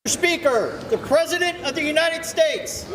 Speaker, the President of the United States.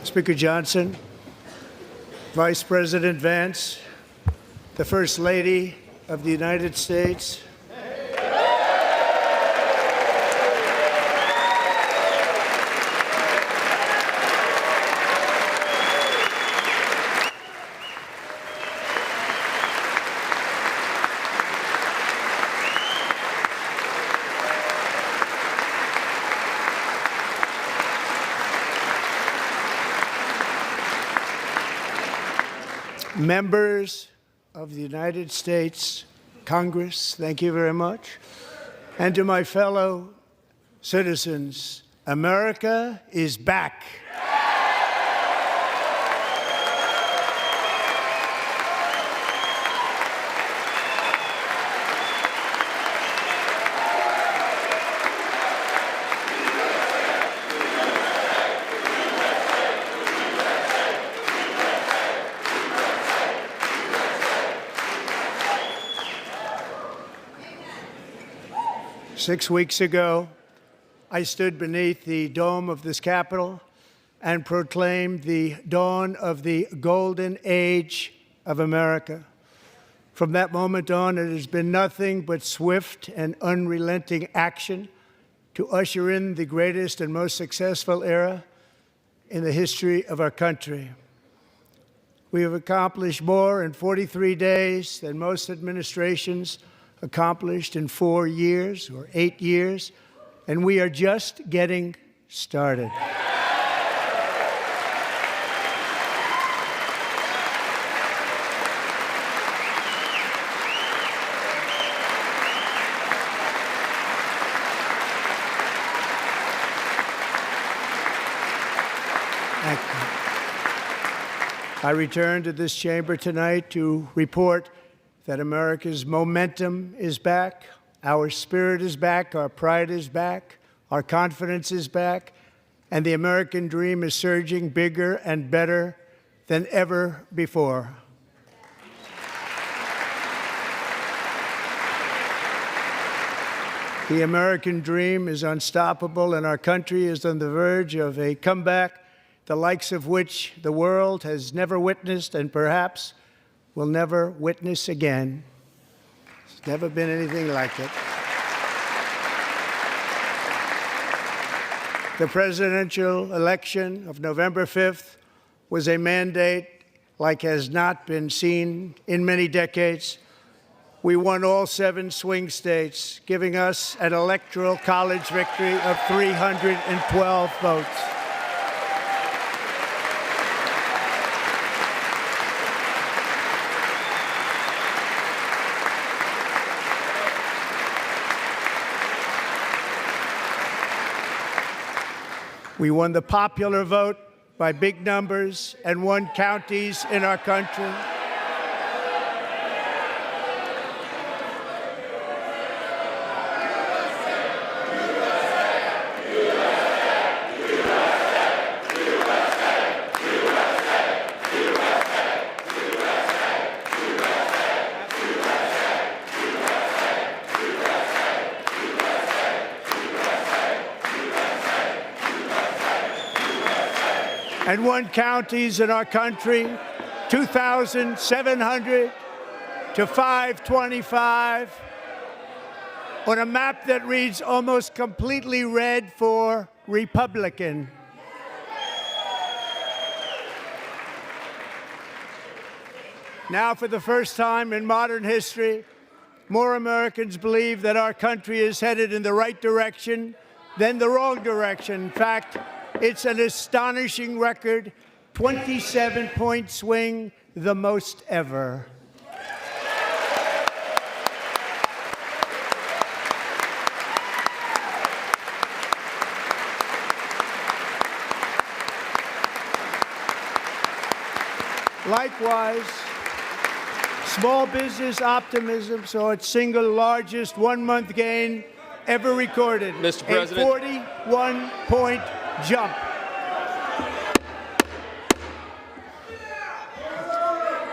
Speaker Johnson, Vice President Vance, the First Lady of the United States, members of the United States Congress, thank you very much. And to my fellow citizens, America is back. 6 weeks ago, I stood beneath the dome of this Capitol and proclaimed the dawn of the golden age of America. From that moment on, it has been nothing but swift and unrelenting action to usher in the greatest and most successful era in the history of our country. We have accomplished more in 43 days than most administrations accomplished in 4 years or 8 years, and we are just getting started. I return to this chamber tonight to report that America's momentum is back, our spirit is back, our pride is back, our confidence is back, and the American dream is surging bigger and better than ever before. The American dream is unstoppable, and our country is on the verge of a comeback, the likes of which the world has never witnessed and perhaps will never witness again. There's never been anything like it. The presidential election of November 5th was a mandate like has not been seen in many decades. We won all 7 swing states, giving us an electoral college victory of 312 votes. We won the popular vote by big numbers and won counties in our country. And won counties in our country, 2,700 to 525, on a map that reads almost completely red for Republican. Now, for the first time in modern history, more Americans believe that our country is headed in the right direction than the wrong direction. In fact, it's an astonishing record, 27-point swing, the most ever. Likewise, small business optimism saw its single largest one-month gain ever recorded. Mr. President. A 41-point jump.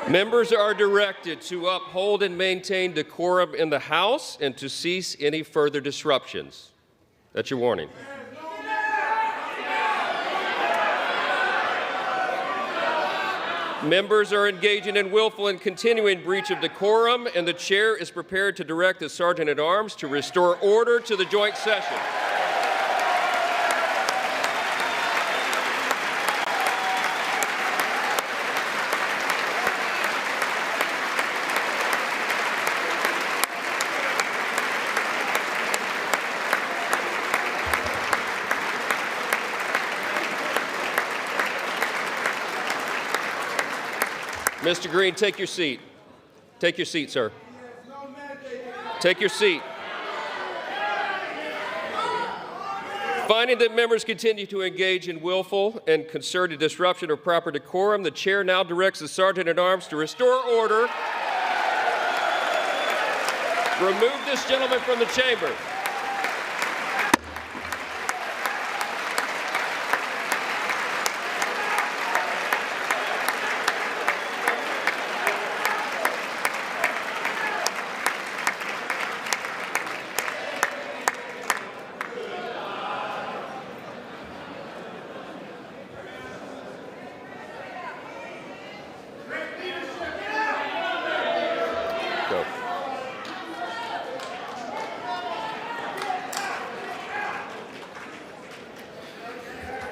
Members are directed to uphold and maintain decorum in the House and to cease any further disruptions. That's your warning. Members are engaging in willful and continuing breach of decorum, and the chair is prepared to direct the Sergeant-at-Arms to restore order to the joint session. Mr. Green, take your seat. Take your seat, sir. Take your seat. Finding that members continue to engage in willful and concerted disruption of proper decorum, the chair now directs the Sergeant-at-Arms to restore order. Remove this gentleman from the chamber. Go.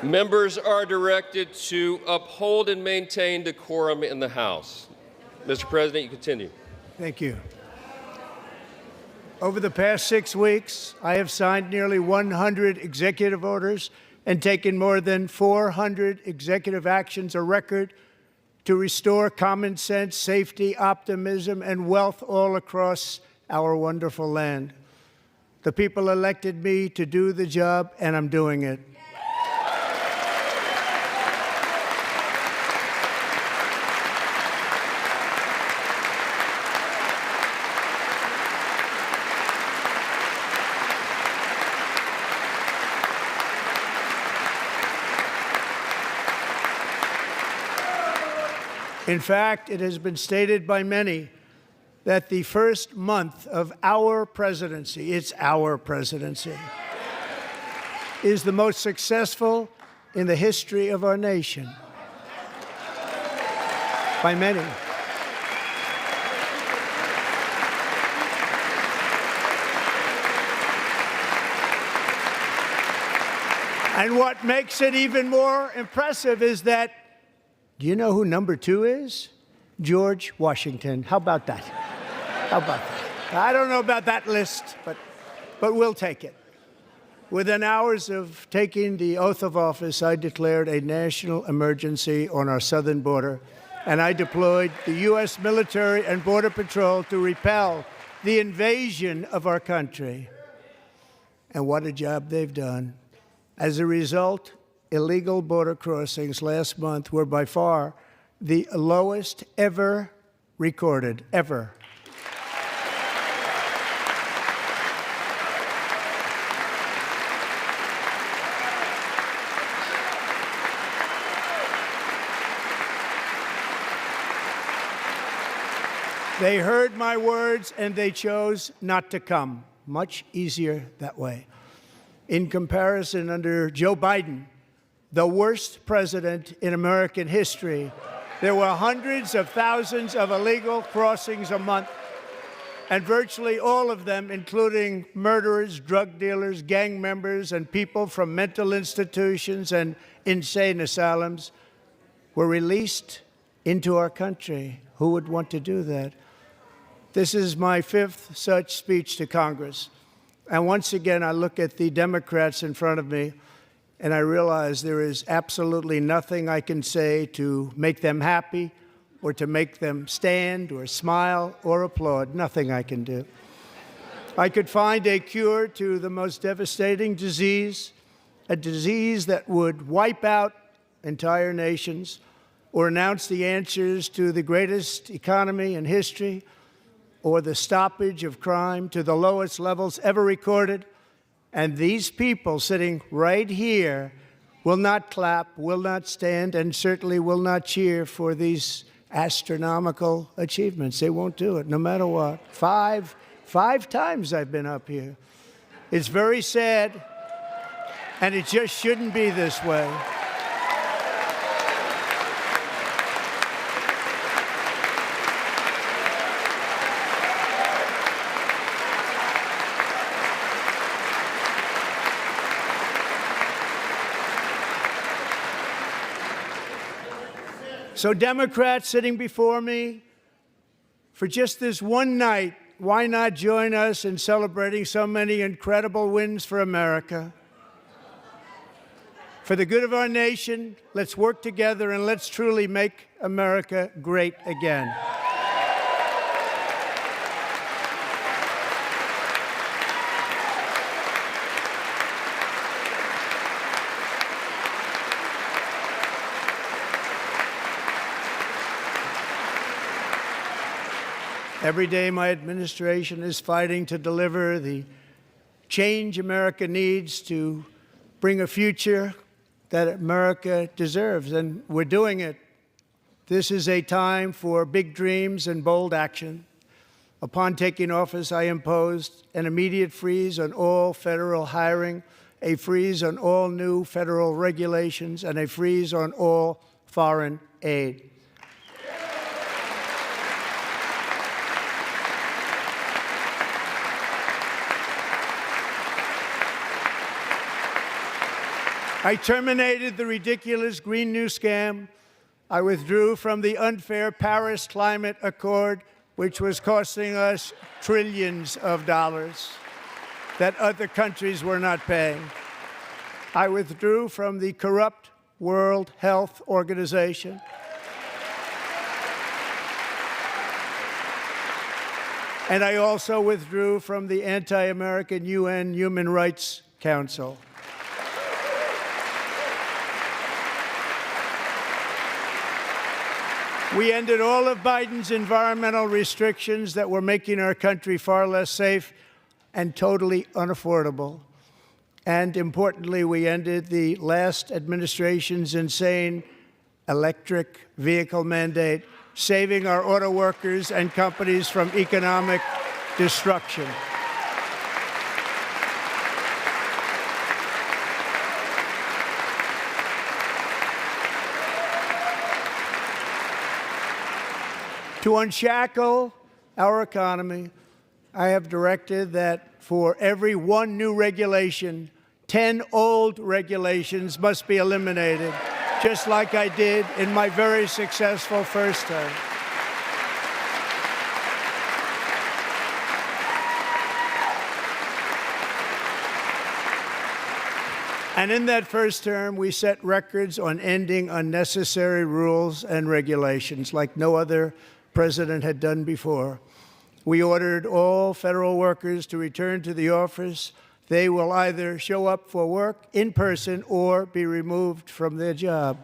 Members are directed to uphold and maintain decorum in the House. Mr. President, you continue. Thank you. Over the past 6 weeks, I have signed nearly 100 executive orders and taken more than 400 executive actions, a record to restore common sense, safety, optimism, and wealth all across our wonderful land. The people elected me to do the job, and I'm doing it. In fact, it has been stated by many that the first month of our presidency, it's our presidency, is the most successful in the history of our nation. By many. And what makes it even more impressive is that, do you know who number 2 is? George Washington. How about that? How about that? I don't know about that list, but we'll take it. Within hours of taking the oath of office, I declared a national emergency on our southern border, and I deployed the U.S. military and Border Patrol to repel the invasion of our country. And what a job they've done. As a result, illegal border crossings last month were by far the lowest ever recorded, ever. They heard my words and they chose not to come. Much easier that way. In comparison, under Joe Biden, the worst president in American history, there were hundreds of thousands of illegal crossings a month, and virtually all of them, including murderers, drug dealers, gang members, and people from mental institutions and insane asylums, were released into our country. Who would want to do that? This is my 5th such speech to Congress. And once again, I look at the Democrats in front of me, and I realize there is absolutely nothing I can say to make them happy or to make them stand or smile or applaud. Nothing I can do. I could find a cure to the most devastating disease, a disease that would wipe out entire nations, or announce the answers to the greatest economy in history, or the stoppage of crime to the lowest levels ever recorded. And these people sitting right here will not clap, will not stand, and certainly will not cheer for these astronomical achievements. They won't do it, no matter what. Five times I've been up here. It's very sad, and it just shouldn't be this way. So Democrats sitting before me, for just this one night, why not join us in celebrating so many incredible wins for America? For the good of our nation, let's work together and let's truly make America great again. Every day, my administration is fighting to deliver the change America needs to bring a future that America deserves, and we're doing it. This is a time for big dreams and bold action. Upon taking office, I imposed an immediate freeze on all federal hiring, a freeze on all new federal regulations, and a freeze on all foreign aid. I terminated the ridiculous Green New Scam. I withdrew from the unfair Paris Climate Accord, which was costing us trillions of dollars that other countries were not paying. I withdrew from the corrupt World Health Organization. And I also withdrew from the anti-American UN Human Rights Council. We ended all of Biden's environmental restrictions that were making our country far less safe and totally unaffordable. And importantly, we ended the last administration's insane electric vehicle mandate, saving our auto workers and companies from economic destruction. To unshackle our economy, I have directed that for every one new regulation, 10 old regulations must be eliminated, just like I did in my very successful first term. And in that first term, we set records on ending unnecessary rules and regulations like no other president had done before. We ordered all federal workers to return to the office. They will either show up for work in person or be removed from their job.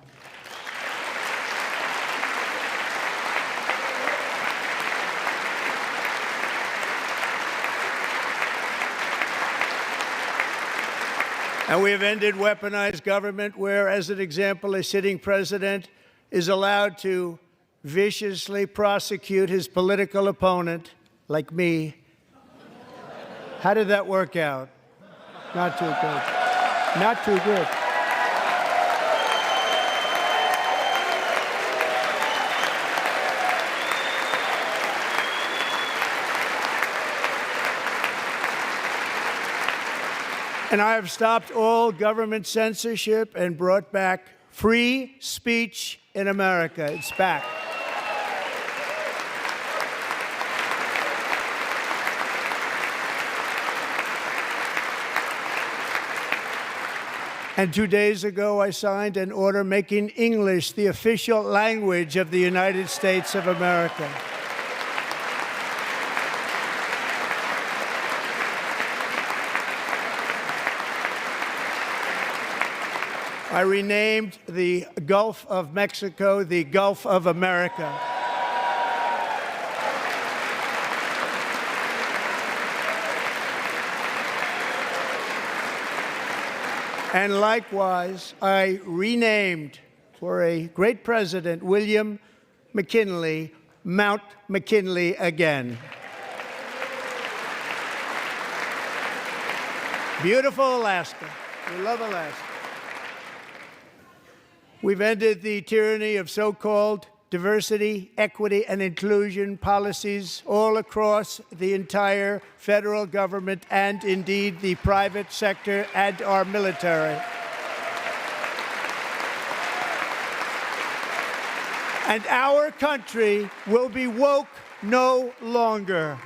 And we have ended weaponized government where, as an example, a sitting president is allowed to viciously prosecute his political opponent, like me. How did that work out? Not too good. Not too good. And I have stopped all government censorship and brought back free speech in America. It's back. And 2 days ago, I signed an order making English the official language of the United States of America. I renamed the Gulf of Mexico the Gulf of America. And likewise, I renamed, for a great president, William McKinley, Mount McKinley again. Beautiful Alaska. We love Alaska. We've ended the tyranny of so-called diversity, equity, and inclusion policies all across the entire federal government and, indeed, the private sector and our military. And our country will be woke no longer.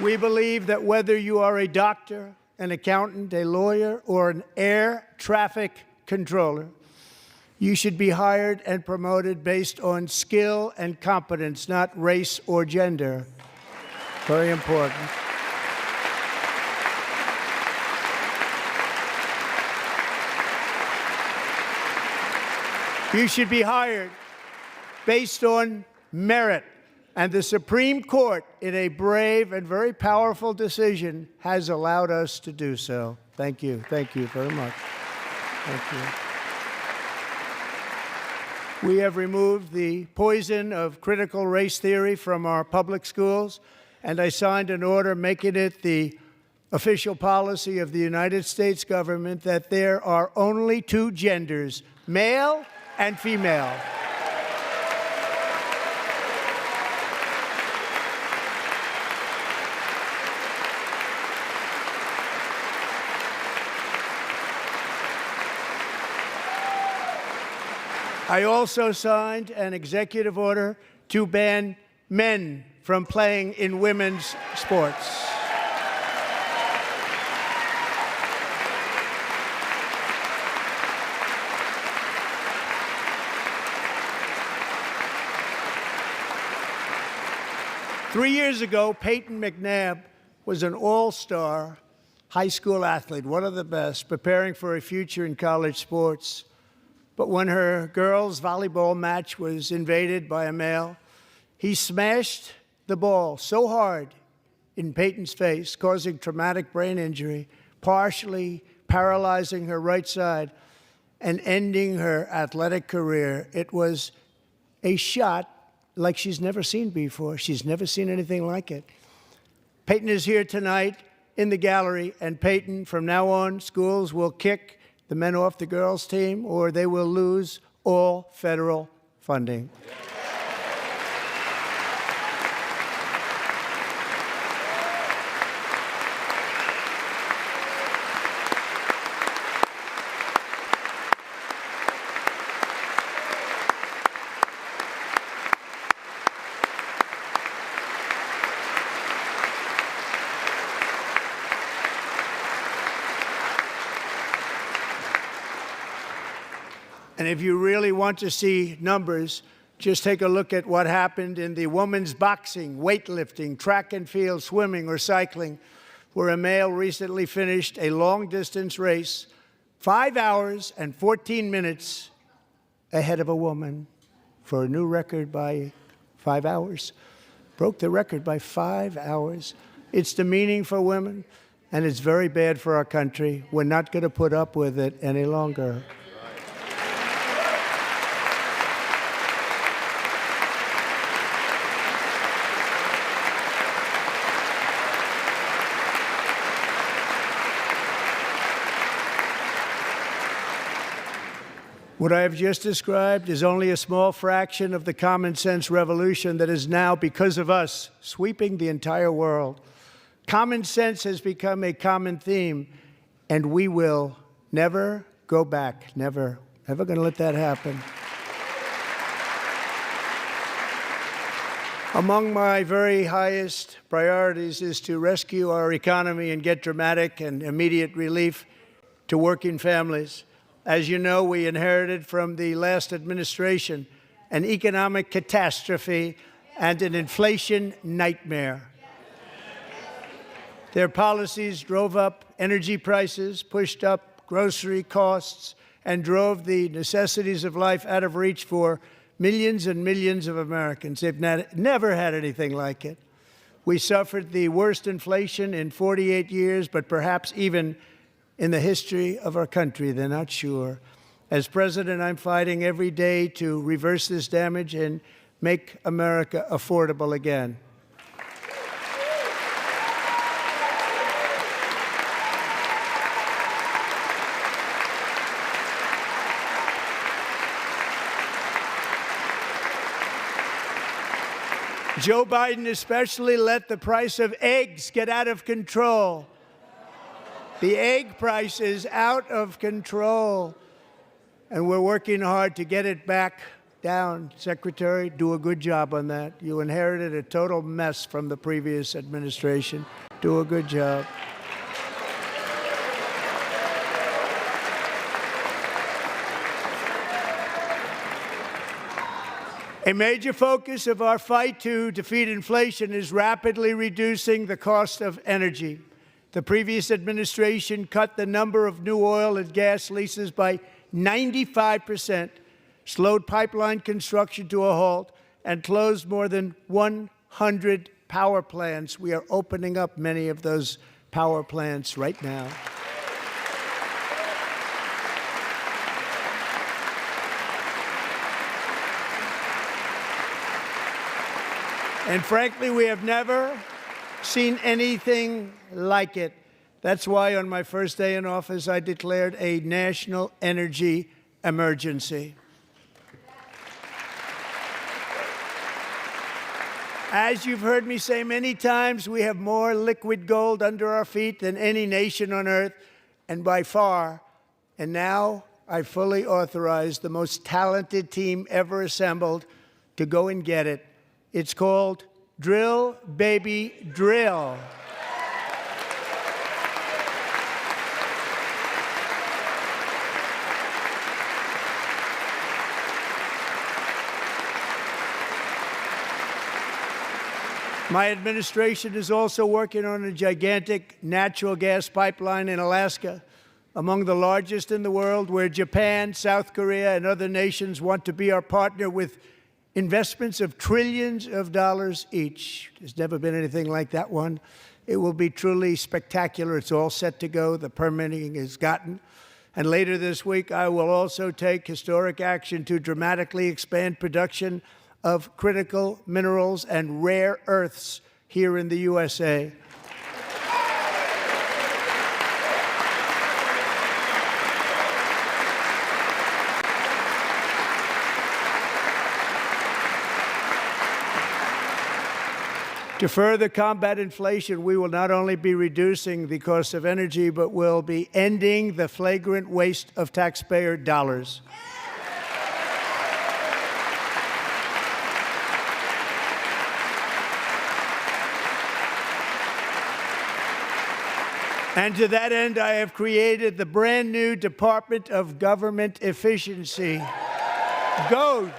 We believe that whether you are a doctor, an accountant, a lawyer, or an air traffic controller, you should be hired and promoted based on skill and competence, not race or gender. Very important. You should be hired based on merit. And the Supreme Court, in a brave and very powerful decision, has allowed us to do so. Thank you. Thank you very much. Thank you. We have removed the poison of critical race theory from our public schools, and I signed an order making it the official policy of the United States government that there are only two genders, male and female. I also signed an executive order to ban men from playing in women's sports. Three years ago, Peyton McNabb was an all-star high school athlete, one of the best, preparing for a future in college sports. But when her girls' volleyball match was invaded by a male, he smashed the ball so hard in Peyton's face, causing traumatic brain injury, partially paralyzing her right side, and ending her athletic career. It was a shot like she's never seen before. She's never seen anything like it. Peyton is here tonight in the gallery, and Peyton, from now on, schools will kick the men off the girls' team, or they will lose all federal funding. And if you really want to see numbers, just take a look at what happened in the women's boxing, weightlifting, track and field, swimming, or cycling, where a male recently finished a long-distance race 5 hours and 14 minutes ahead of a woman for a new record by 5 hours. Broke the record by 5 hours. It's demeaning for women, and it's very bad for our country. We're not going to put up with it any longer. What I have just described is only a small fraction of the common sense revolution that is now, because of us, sweeping the entire world. Common sense has become a common theme, and we will never go back. Never. Never going to let that happen. Among my very highest priorities is to rescue our economy and get dramatic and immediate relief to working families. As you know, we inherited from the last administration an economic catastrophe and an inflation nightmare. Their policies drove up energy prices, pushed up grocery costs, and drove the necessities of life out of reach for millions and millions of Americans. They've never had anything like it. We suffered the worst inflation in 48 years, but perhaps even in the history of our country. They're not sure. As president, I'm fighting every day to reverse this damage and make America affordable again. Joe Biden especially let the price of eggs get out of control. The egg price is out of control, and we're working hard to get it back down. Secretary, do a good job on that. You inherited a total mess from the previous administration. Do a good job. A major focus of our fight to defeat inflation is rapidly reducing the cost of energy. The previous administration cut the number of new oil and gas leases by 95%, slowed pipeline construction to a halt, and closed more than 100 power plants. We are opening up many of those power plants right now. And frankly, we have never seen anything like it. That's why on my first day in office, I declared a national energy emergency. As you've heard me say many times, we have more liquid gold under our feet than any nation on earth, and by far. And now I fully authorize the most talented team ever assembled to go and get it. It's called Drill, Baby, Drill. My administration is also working on a gigantic natural gas pipeline in Alaska, among the largest in the world, where Japan, South Korea, and other nations want to be our partner with investments of trillions of dollars each. There's never been anything like that one. It will be truly spectacular. It's all set to go. The permitting is gotten. And later this week, I will also take historic action to dramatically expand production of critical minerals and rare earths here in the USA. To further combat inflation, we will not only be reducing the cost of energy, but will be ending the flagrant waste of taxpayer dollars. And to that end, I have created the brand new Department of Government Efficiency, DOGE.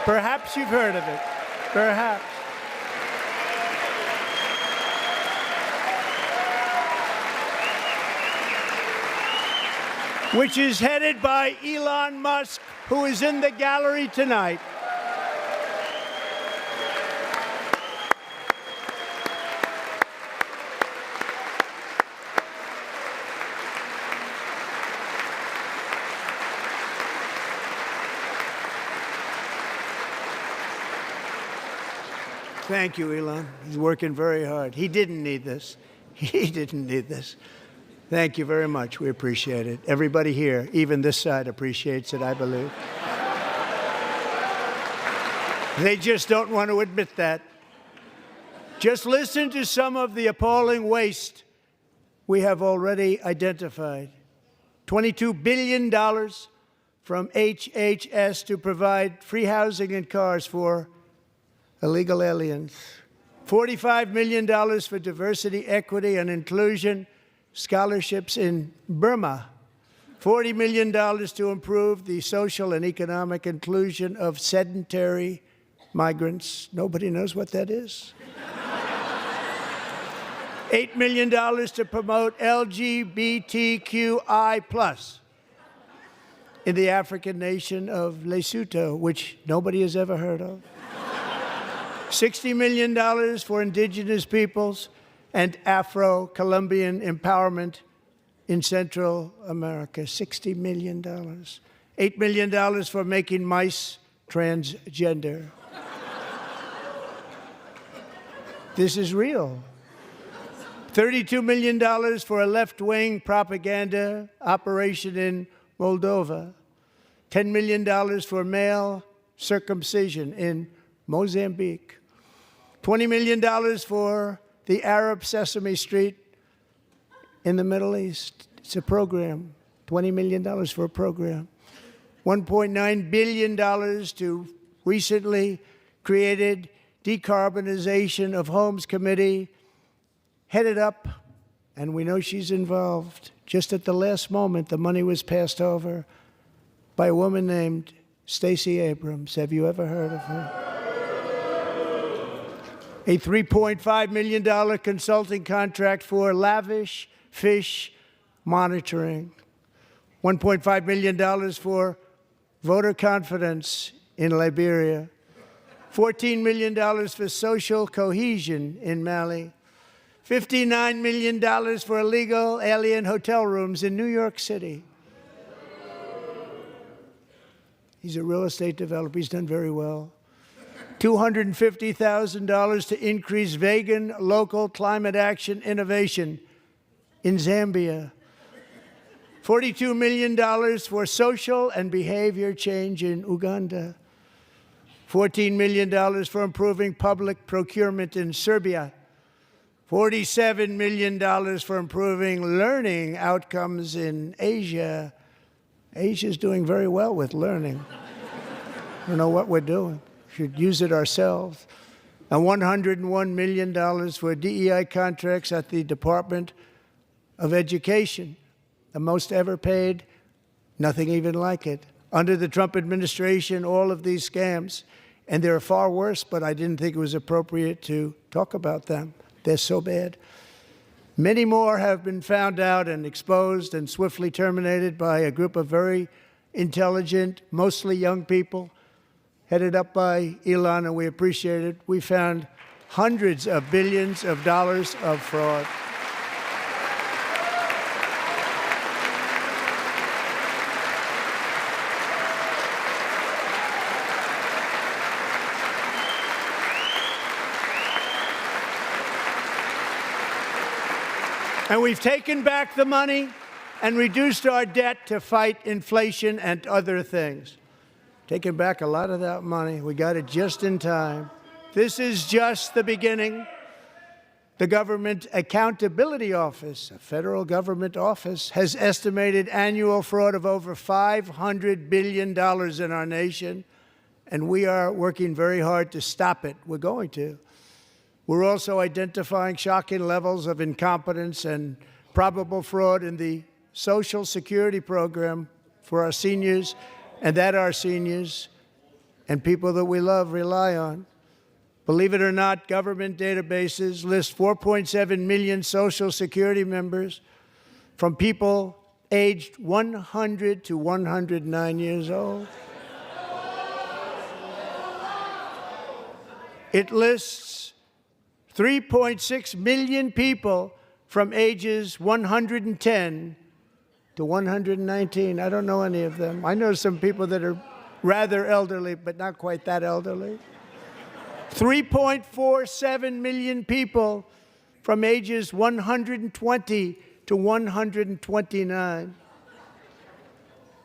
Perhaps you've heard of it. Perhaps. Which is headed by Elon Musk, who is in the gallery tonight. Thank you, Elon. He's working very hard. He didn't need this. He didn't need this. Thank you very much. We appreciate it. Everybody here, even this side, appreciates it, I believe. They just don't want to admit that. Just listen to some of the appalling waste we have already identified. $22 billion from HHS to provide free housing and cars for illegal aliens. $45 million for diversity, equity, and inclusion scholarships in Burma. $40 million to improve the social and economic inclusion of sedentary migrants. Nobody knows what that is. $8 million to promote LGBTQI+ in the African nation of Lesotho, which nobody has ever heard of. $60 million for indigenous peoples and Afro-Colombian empowerment in Central America. $60 million. $8 million for making mice transgender. This is real. $32 million for a left-wing propaganda operation in Moldova. $10 million for male circumcision in Mozambique. $20 million for the Arab Sesame Street in the Middle East. It's a program, $20 million for a program. $1.9 billion to recently created Decarbonization of Homes Committee, headed up, and we know she's involved. Just at the last moment, the money was passed over by a woman named Stacey Abrams. Have you ever heard of her? A $3.5 million consulting contract for lavish fish monitoring. $1.5 million for voter confidence in Liberia. $14 million for social cohesion in Mali. $59 million for illegal alien hotel rooms in New York City. He's a real estate developer. He's done very well. $250,000 to increase vegan local climate action innovation in Zambia. $42 million for social and behavior change in Uganda. $14 million for improving public procurement in Serbia. $47 million for improving learning outcomes in Asia. Asia's doing very well with learning. I don't know what we're doing. We should use it ourselves. And $101 million for DEI contracts at the Department of Education, the most ever paid, nothing even like it. Under the Trump administration, all of these scams, and they're far worse, but I didn't think it was appropriate to talk about them. They're so bad. Many more have been found out and exposed and swiftly terminated by a group of very intelligent, mostly young people, headed up by Elon, and we appreciate it. We found hundreds of billions of dollars of fraud. And we've taken back the money and reduced our debt to fight inflation and other things. Taken back a lot of that money. We got it just in time. This is just the beginning. The Government Accountability Office, a federal government office, has estimated annual fraud of over $500 billion in our nation, and we are working very hard to stop it. We're going to. We're also identifying shocking levels of incompetence and probable fraud in the Social Security program for our seniors, and that our seniors and people that we love rely on. Believe it or not, government databases list 4.7 million Social Security members from people aged 100 to 109 years old. It lists 3.6 million people from ages 110 to 119. I don't know any of them. I know some people that are rather elderly, but not quite that elderly. 3.47 million people from ages 120 to 129.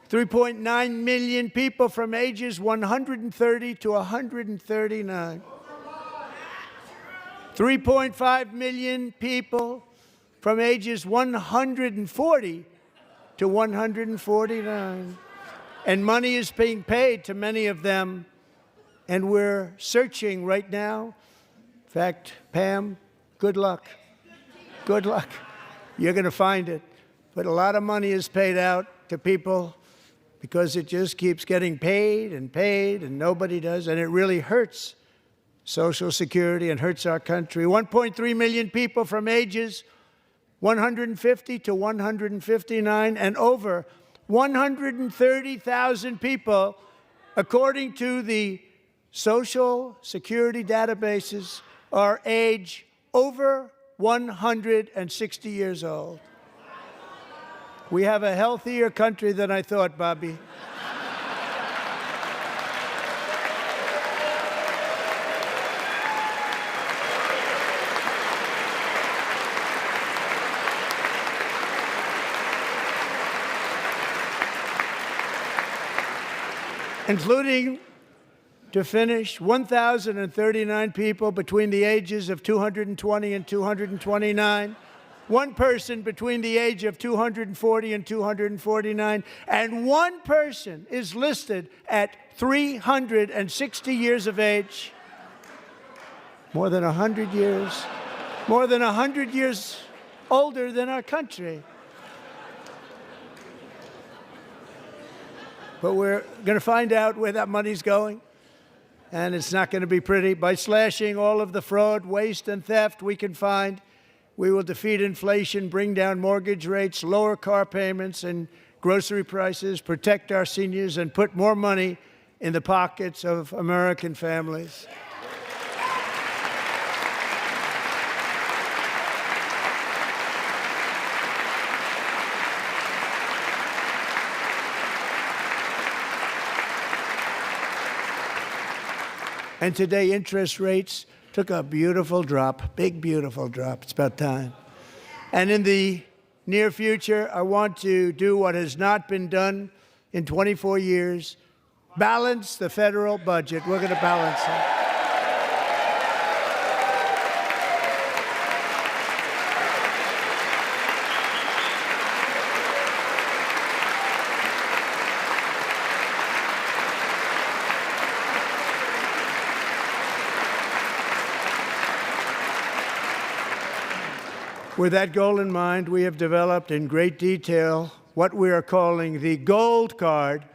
3.9 million people from ages 130 to 139. 3.5 million people from ages 140 to 149. And money is being paid to many of them, and we're searching right now. In fact, Pam, good luck. Good luck. You're going to find it. But a lot of money is paid out to people because it just keeps getting paid, and nobody does, and it really hurts Social Security and hurts our country. 1.3 million people from ages 150 to 159, and over 130,000 people, according to the Social Security databases, are age over 160 years old. We have a healthier country than I thought, Bobby. Including, to finish, 1,039 people between the ages of 220 and 229 one person between the age of 240 and 249, and one person is listed at 360 years of age. More than 100 years older than our country. But we're going to find out where that money's going, and it's not going to be pretty. By slashing all of the fraud, waste, and theft we can find, we will defeat inflation, bring down mortgage rates, lower car payments and grocery prices, protect our seniors, and put more money in the pockets of American families. And today, interest rates took a beautiful drop, big, beautiful drop. It's about time. And in the near future, I want to do what has not been done in 24 years, balance the federal budget. We're going to balance it. With that goal in mind, we have developed in great detail what we are calling the Gold Card,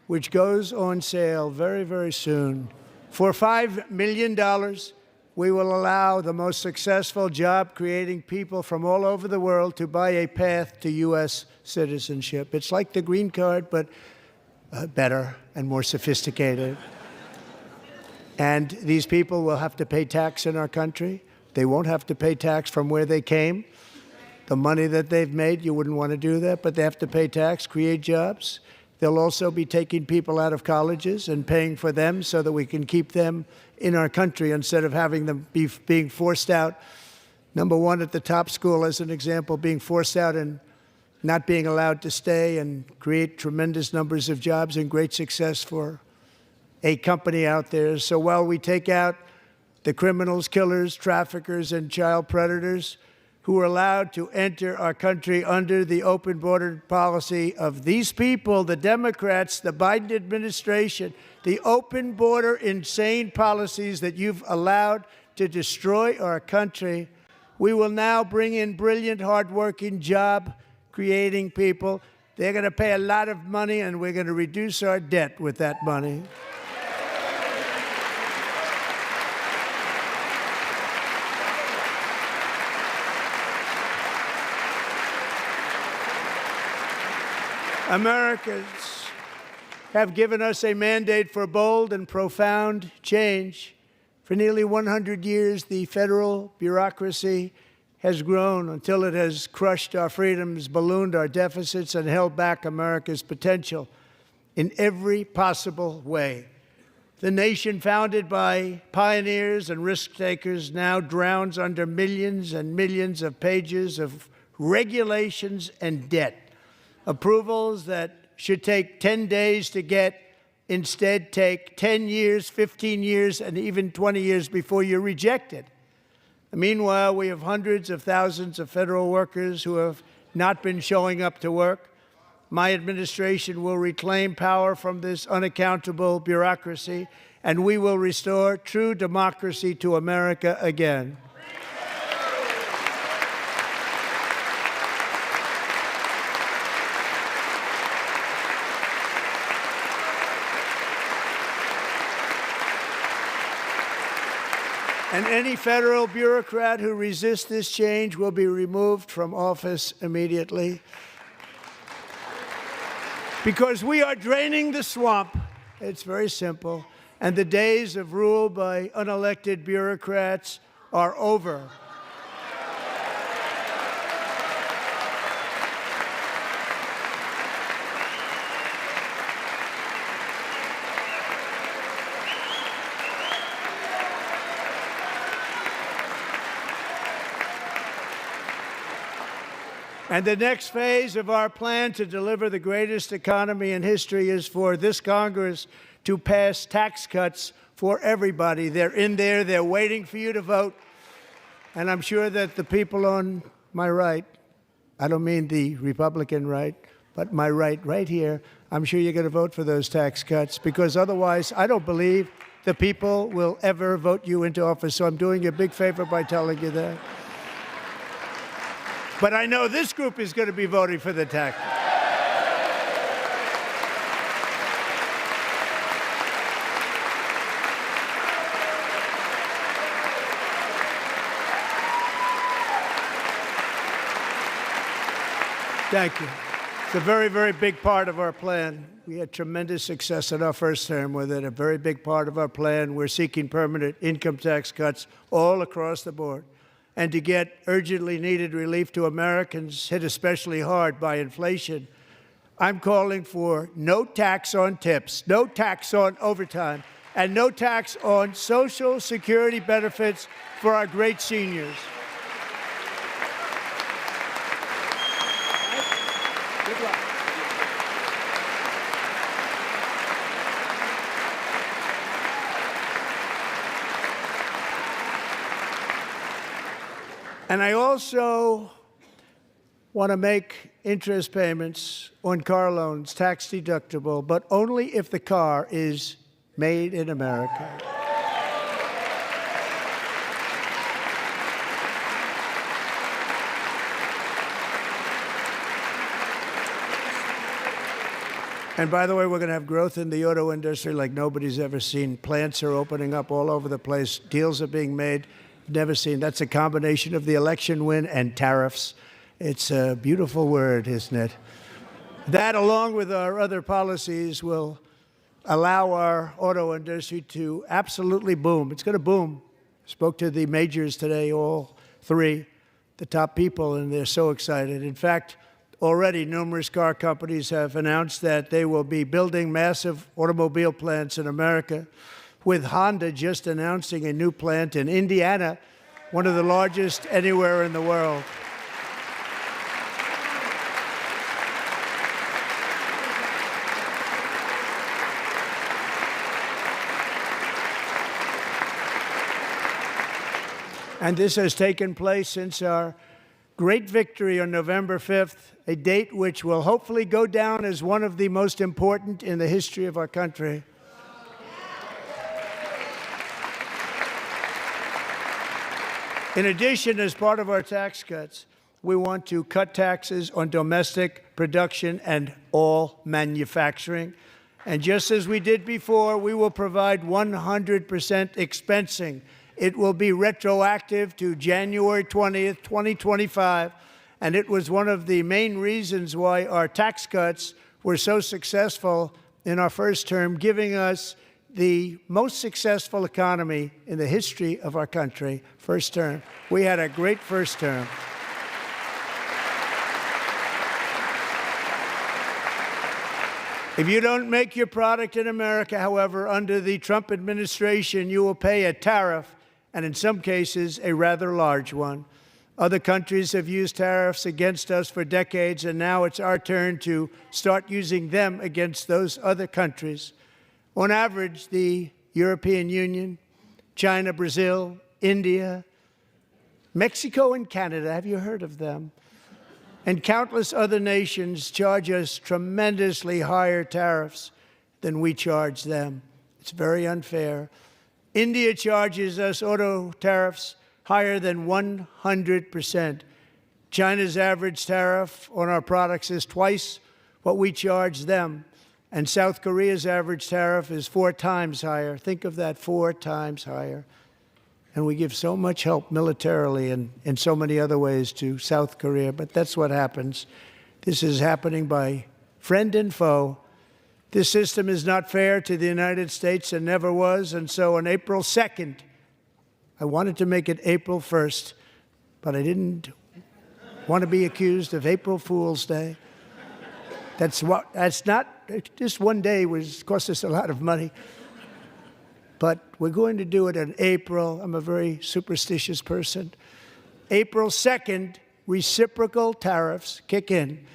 which goes on sale very, very soon. For $5 million, we will allow the most successful job-creating people from all over the world to buy a path to U.S. citizenship. It's like the green card, but better and more sophisticated. And these people will have to pay tax in our country. They won't have to pay tax from where they came. The money that they've made, you wouldn't want to do that, but they have to pay tax, create jobs. They'll also be taking people out of colleges and paying for them so that we can keep them in our country instead of having them being forced out. Number one, at the top school, as an example, being forced out and not being allowed to stay and create tremendous numbers of jobs and great success for a company out there. So while we take out the criminals, killers, traffickers, and child predators who are allowed to enter our country under the open border policy of these people, the Democrats, the Biden administration, the open border insane policies that you've allowed to destroy our country, we will now bring in brilliant, hardworking, job-creating people. They're going to pay a lot of money, and we're going to reduce our debt with that money. Americans have given us a mandate for bold and profound change. For nearly 100 years, the federal bureaucracy has grown until it has crushed our freedoms, ballooned our deficits, and held back America's potential in every possible way. The nation founded by pioneers and risk-takers now drowns under millions and millions of pages of regulations and debt. Approvals that should take 10 days to get instead take 10 years, 15 years, and even 20 years before you're rejected. Meanwhile, we have hundreds of thousands of federal workers who have not been showing up to work. My administration will reclaim power from this unaccountable bureaucracy, and we will restore true democracy to America again. And any federal bureaucrat who resists this change will be removed from office immediately. Because we are draining the swamp. It's very simple. And the days of rule by unelected bureaucrats are over. And the next phase of our plan to deliver the greatest economy in history is for this Congress to pass tax cuts for everybody. They're in there. They're waiting for you to vote. And I'm sure that the people on my right, I don't mean the Republican right, but my right here, I'm sure you're going to vote for those tax cuts, because otherwise I don't believe the people will ever vote you into office. So I'm doing you a big favor by telling you that. But I know this group is going to be voting for the tax cuts. Thank you. It's a very, very big part of our plan. We had tremendous success in our first term with it, a very big part of our plan. We're seeking permanent income tax cuts all across the board. And to get urgently needed relief to Americans hit especially hard by inflation, I'm calling for no tax on tips, no tax on overtime, and no tax on Social Security benefits for our great seniors. And I also want to make interest payments on car loans tax deductible, but only if the car is made in America. And by the way, we're going to have growth in the auto industry like nobody's ever seen. Plants are opening up all over the place. Deals are being made. Never seen. That's a combination of the election win and tariffs. It's a beautiful word, isn't it? That, along with our other policies, will allow our auto industry to absolutely boom. It's going to boom. Spoke to the majors today, all three, the top people, and they're so excited. In fact, already numerous car companies have announced that they will be building massive automobile plants in America, with Honda just announcing a new plant in Indiana, one of the largest anywhere in the world. And this has taken place since our great victory on November 5th, a date which will hopefully go down as one of the most important in the history of our country. In addition, as part of our tax cuts, we want to cut taxes on domestic production and all manufacturing. And just as we did before, we will provide 100% expensing. It will be retroactive to January 20th, 2025. And it was one of the main reasons why our tax cuts were so successful in our first term, giving us the most successful economy in the history of our country, first term. We had a great first term. If you don't make your product in America, however, under the Trump administration, you will pay a tariff, and in some cases, a rather large one. Other countries have used tariffs against us for decades, and now it's our turn to start using them against those other countries. On average, the European Union, China, Brazil, India, Mexico, and Canada, have you heard of them? And countless other nations charge us tremendously higher tariffs than we charge them. It's very unfair. India charges us auto tariffs higher than 100%. China's average tariff on our products is twice what we charge them. And South Korea's average tariff is 4 times higher. Think of that, 4 times higher. And we give so much help militarily and in so many other ways to South Korea. But that's what happens. This is happening by friend and foe. This system is not fair to the United States and never was. And so on April 2nd, I wanted to make it April 1st, but I didn't want to be accused of April Fool's Day. That's not, just one day cost us a lot of money. But we're going to do it in April. I'm a very superstitious person. April 2nd, reciprocal tariffs kick in.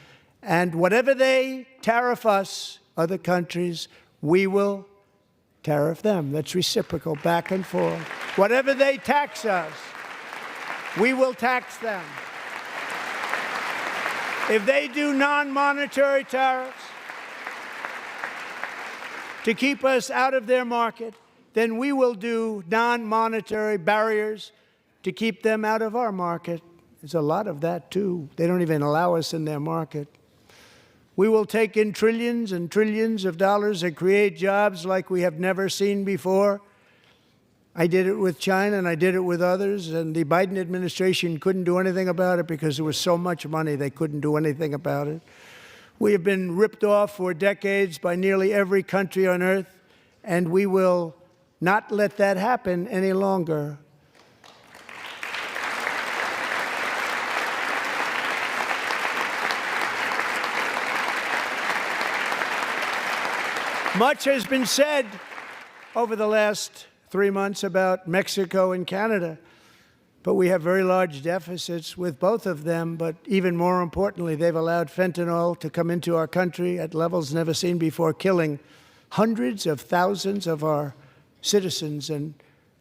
And whatever they tariff us, other countries, we will tariff them. That's reciprocal, back and forth. Whatever they tax us, we will tax them. If they do non-monetary tariffs to keep us out of their market, then we will do non-monetary barriers to keep them out of our market. There's a lot of that, too. They don't even allow us in their market. We will take in trillions and trillions of dollars and create jobs like we have never seen before. I did it with China, and I did it with others, and the Biden administration couldn't do anything about it because there was so much money they couldn't do anything about it. We have been ripped off for decades by nearly every country on earth, and we will not let that happen any longer. Much has been said over the last 3 months about Mexico and Canada, but we have very large deficits with both of them. But even more importantly, they've allowed fentanyl to come into our country at levels never seen before, killing hundreds of thousands of our citizens and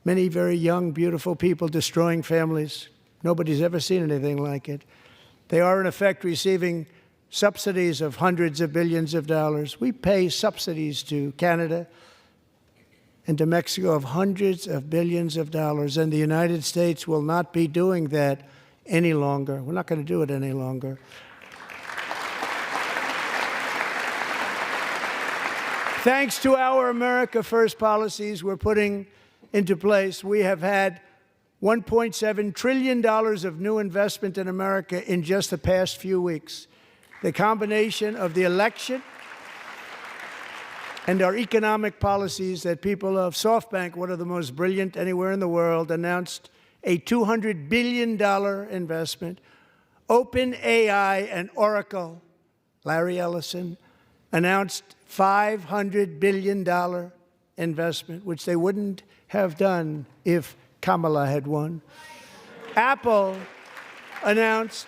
many very young, beautiful people, destroying families. Nobody's ever seen anything like it. They are, in effect, receiving subsidies of hundreds of billions of dollars. We pay subsidies to Canada and to Mexico of hundreds of billions of dollars, and the United States will not be doing that any longer. We're not going to do it any longer. Thanks to our America First policies we're putting into place, we have had $1.7 trillion of new investment in America in just the past few weeks. The combination of the election and our economic policies that people of SoftBank, one of the most brilliant anywhere in the world, announced a $200 billion investment. OpenAI and Oracle, Larry Ellison, announced $500 billion investment, which they wouldn't have done if Kamala had won. Apple announced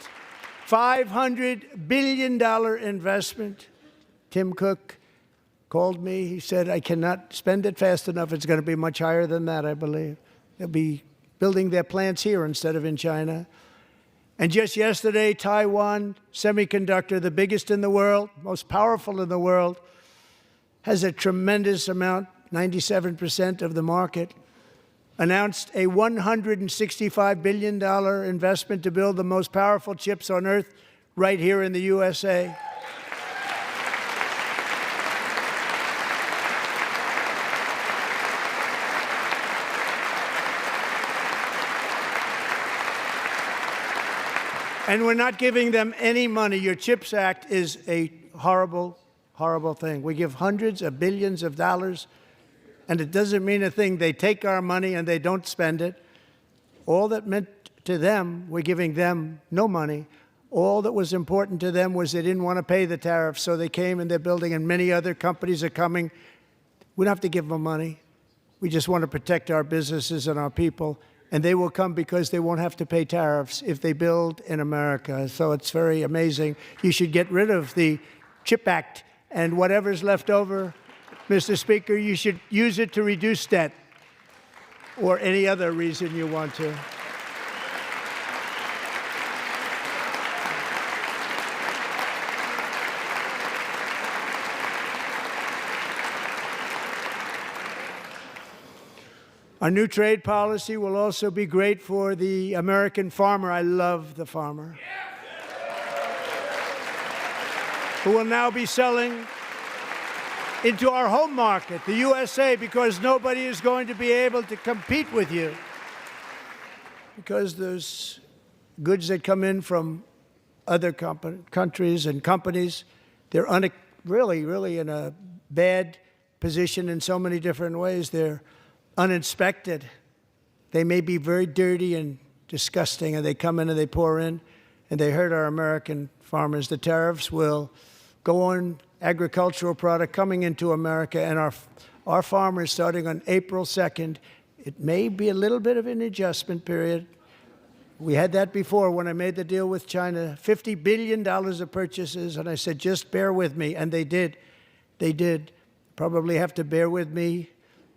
$500 billion investment. Tim Cook called me. He said, I cannot spend it fast enough. It's going to be much higher than that, I believe. They'll be building their plants here instead of in China. And just yesterday, Taiwan Semiconductor, the biggest in the world, most powerful in the world, has a tremendous amount, 97% of the market, announced a $165 billion investment to build the most powerful chips on earth right here in the USA. And we're not giving them any money. Your CHIPS Act is a horrible, horrible thing. We give hundreds of billions of dollars, and it doesn't mean a thing. They take our money and they don't spend it. All that meant to them, we're giving them no money. All that was important to them was they didn't want to pay the tariffs, so they came and they're building, and many other companies are coming. We don't have to give them money. We just want to protect our businesses and our people. And they will come because they won't have to pay tariffs if they build in America. So it's very amazing. You should get rid of the CHIP Act, and whatever's left over, Mr. Speaker, you should use it to reduce debt or any other reason you want to. Our new trade policy will also be great for the American farmer. I love the farmer, who will now be selling into our home market, the USA, because nobody is going to be able to compete with you. Because those goods that come in from other countries and companies, they're really in a bad position in so many different ways. They're uninspected. They may be very dirty and disgusting, and they come in and they pour in, and they hurt our American farmers. The tariffs will go on agricultural product coming into America, and our farmers, starting on April 2nd, it may be a little bit of an adjustment period. We had that before when I made the deal with China, $50 billion of purchases, and I said, just bear with me, and they did. They did. Probably have to bear with me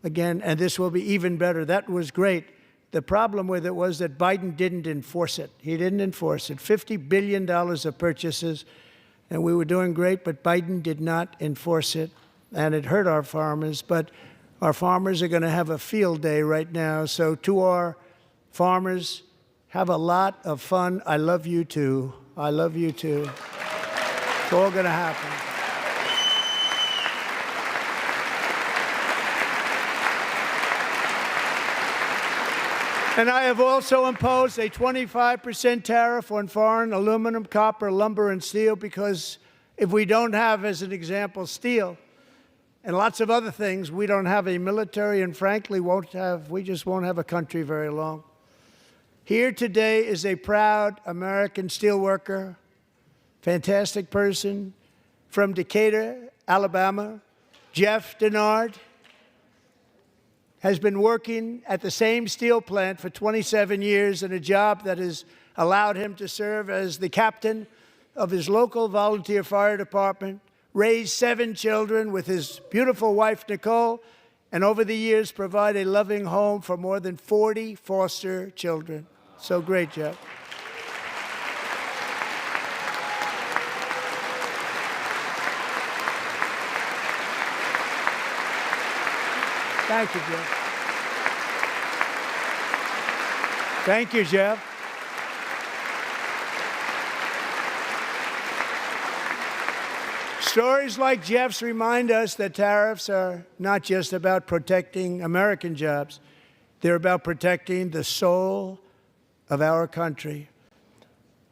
again, and this will be even better. That was great. The problem with it was that Biden didn't enforce it. He didn't enforce it. $50 billion of purchases, and we were doing great, but Biden did not enforce it, and it hurt our farmers. But our farmers are going to have a field day right now. So to our farmers, have a lot of fun. I love you too. I love you too. It's all going to happen. And I have also imposed a 25% tariff on foreign aluminum, copper, lumber, and steel, because if we don't have, as an example, steel and lots of other things, we don't have a military, and frankly, we just won't have a country very long. Here today is a proud American steelworker, fantastic person from Decatur, Alabama, Jeff Denard. Has been working at the same steel plant for 27 years in a job that has allowed him to serve as the captain of his local volunteer fire department, raise 7 children with his beautiful wife, Nicole, and over the years provide a loving home for more than 40 foster children. So great, Jeff. Thank you, Jeff. Thank you, Jeff. Stories like Jeff's remind us that tariffs are not just about protecting American jobs. They're about protecting the soul of our country.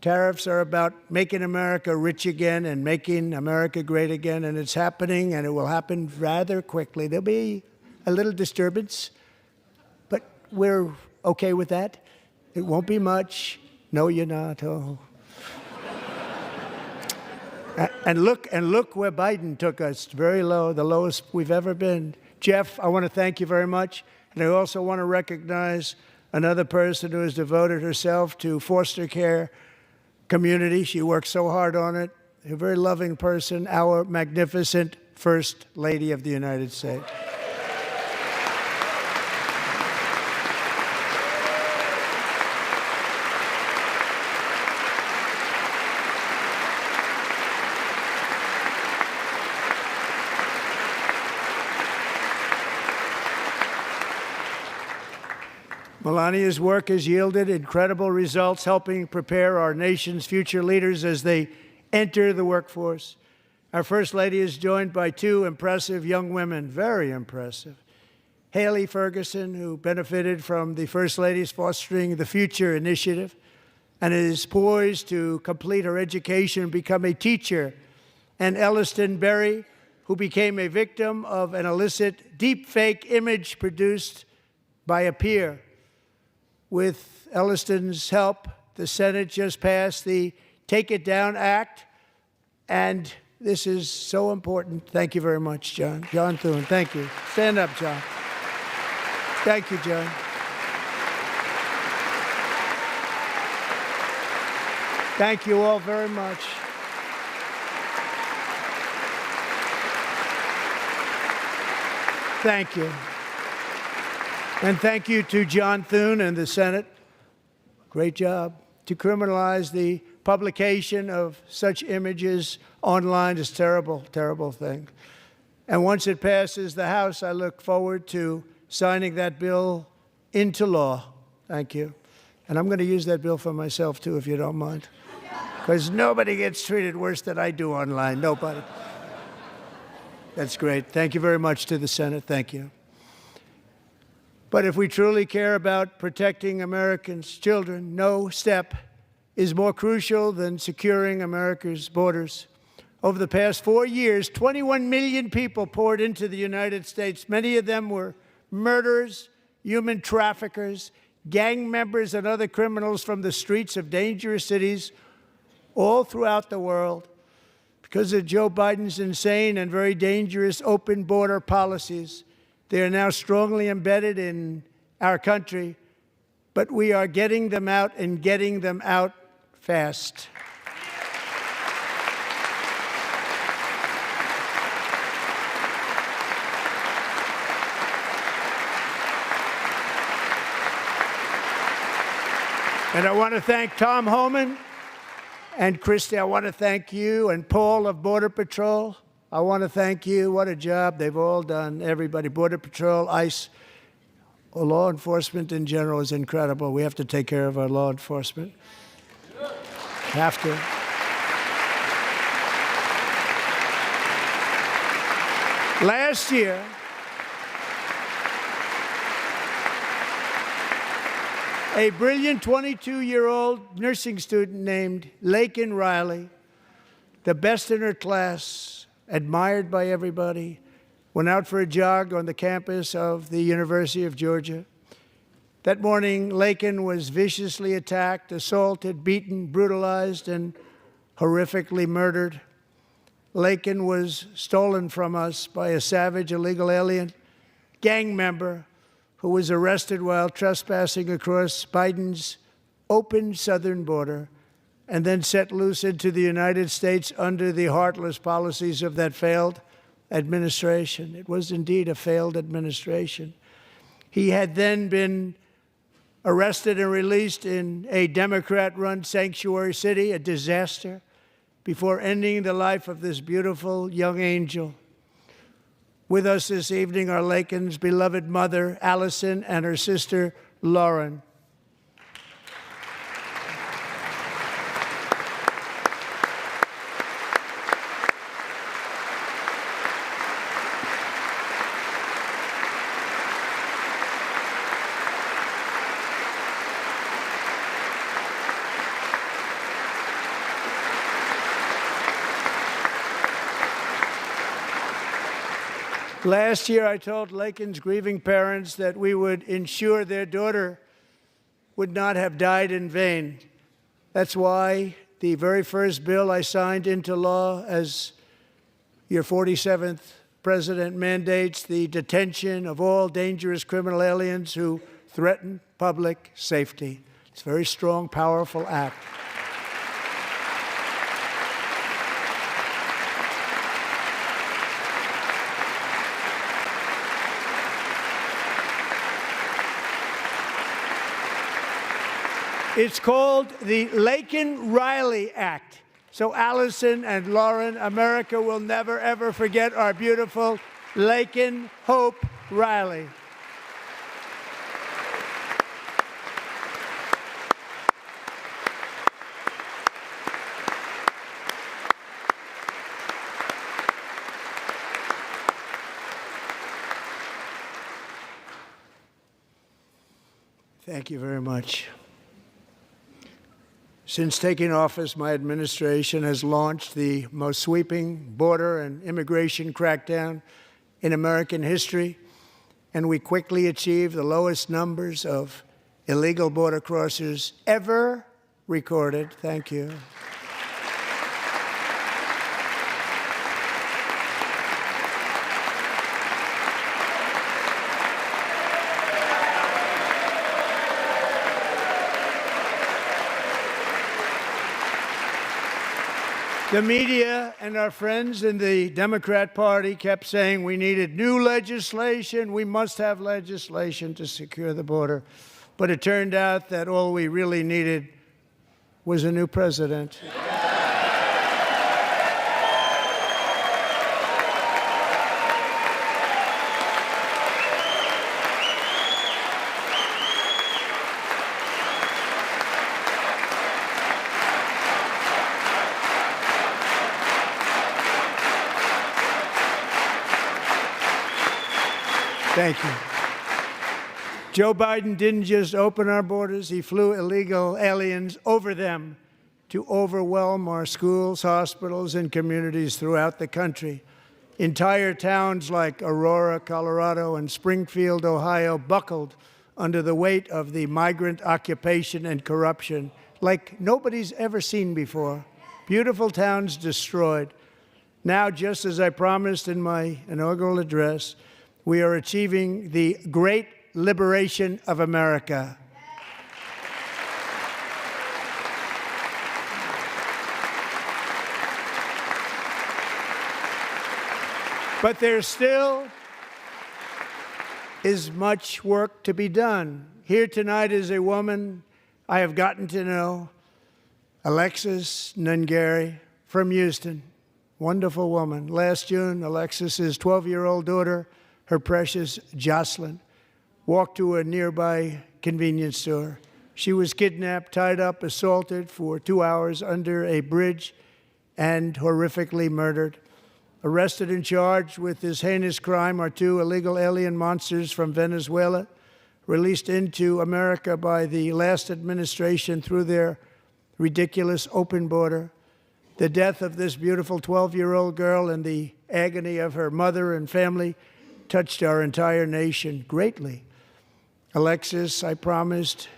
Tariffs are about making America rich again and making America great again, and it's happening, and it will happen rather quickly. There'll be a little disturbance, but we're okay with that. It won't be much. No, you're not. Oh. And look where Biden took us. Very low, the lowest we've ever been. Jeff, I want to thank you very much. And I also want to recognize another person who has devoted herself to foster care community. She works so hard on it. A very loving person, our magnificent First Lady of the United States. Melania's work has yielded incredible results, helping prepare our nation's future leaders as they enter the workforce. Our First Lady is joined by 2 impressive young women, very impressive. Haley Ferguson, who benefited from the First Lady's Fostering the Future initiative and is poised to complete her education and become a teacher. And Elliston Berry, who became a victim of an illicit deepfake image produced by a peer. With Elliston's help, the Senate just passed the Take It Down Act, and this is so important. Thank you very much, John. John Thune, thank you. Stand up, John. Thank you, John. Thank you all very much. Thank you. And thank you to John Thune and the Senate. Great job. To criminalize the publication of such images online is a terrible, terrible thing. And once it passes the House, I look forward to signing that bill into law. Thank you. And I'm going to use that bill for myself, too, if you don't mind. Because nobody gets treated worse than I do online. Nobody. That's great. Thank you very much to the Senate. Thank you. But if we truly care about protecting Americans' children, no step is more crucial than securing America's borders. Over the past 4 years, 21 million people poured into the United States. Many of them were murderers, human traffickers, gang members, and other criminals from the streets of dangerous cities all throughout the world. Because of Joe Biden's insane and very dangerous open border policies, they are now strongly embedded in our country, but we are getting them out and getting them out fast. And I want to thank Tom Homan and Christy. I want to thank you and Paul of Border Patrol. I want to thank you. What a job they've all done. Everybody, Border Patrol, ICE, law enforcement in general is incredible. We have to take care of our law enforcement. Have to. Last year, a brilliant 22-year-old nursing student named Laken Riley, the best in her class, admired by everybody, went out for a jog on the campus of the University of Georgia. That morning, Laken was viciously attacked, assaulted, beaten, brutalized, and horrifically murdered. Laken was stolen from us by a savage illegal alien gang member who was arrested while trespassing across Biden's open southern border and then set loose into the United States under the heartless policies of that failed administration. It was indeed a failed administration. He had then been arrested and released in a Democrat-run sanctuary city, a disaster, before ending the life of this beautiful young angel. With us this evening are Laken's beloved mother, Allison, and her sister, Lauren. Last year, I told Laken's grieving parents that we would ensure their daughter would not have died in vain. That's why the very first bill I signed into law as your 47th president mandates the detention of all dangerous criminal aliens who threaten public safety. It's a very strong, powerful act. It's called the Laken-Riley Act. So Allison and Lauren, America will never, ever forget our beautiful Laken Hope Riley. Thank you very much. Since taking office, my administration has launched the most sweeping border and immigration crackdown in American history, and we quickly achieved the lowest numbers of illegal border crossers ever recorded. Thank you. The media and our friends in the Democrat Party kept saying we needed new legislation, we must have legislation to secure the border. But it turned out that all we really needed was a new president. Thank you. Joe Biden didn't just open our borders, he flew illegal aliens over them to overwhelm our schools, hospitals, and communities throughout the country. Entire towns like Aurora, Colorado, and Springfield, Ohio, buckled under the weight of the migrant occupation and corruption like nobody's ever seen before. Beautiful towns destroyed. Now, just as I promised in my inaugural address, we are achieving the great liberation of America. But there still is much work to be done. Here tonight is a woman I have gotten to know Alexis Nungary from Houston. Wonderful woman. Last June, Alexis's 12-year-old daughter, her precious Jocelyn, walked to a nearby convenience store. She was kidnapped, tied up, assaulted for 2 hours under a bridge, and horrifically murdered. Arrested and charged with this heinous crime are 2 illegal alien monsters from Venezuela, released into America by the last administration through their ridiculous open border. The death of this beautiful 12-year-old girl and the agony of her mother and family touched our entire nation greatly. Alexis, I promised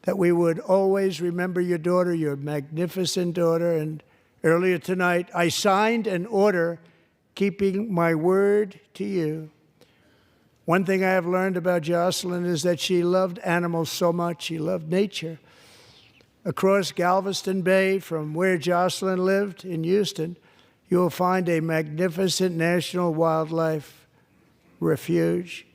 that we would always remember your daughter, your magnificent daughter, and earlier tonight I signed an order keeping my word to you. One thing I have learned about Jocelyn is that she loved animals so much. She loved nature. Across Galveston Bay, from where Jocelyn lived in Houston, you will find a magnificent national wildlife refuge,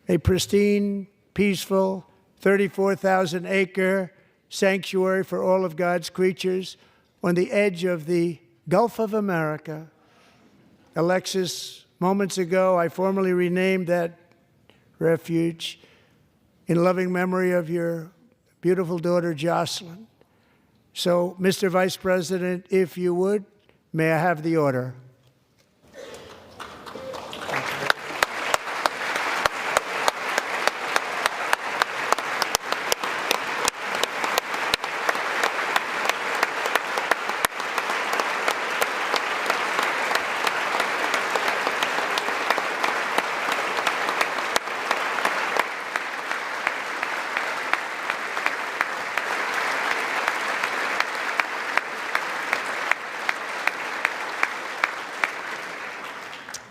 a pristine, peaceful, 34,000-acre sanctuary for all of God's creatures on the edge of the Gulf of America. Alexis, moments ago, I formally renamed that refuge in loving memory of your beautiful daughter, Jocelyn. So, Mr. Vice President, if you would, may I have the order?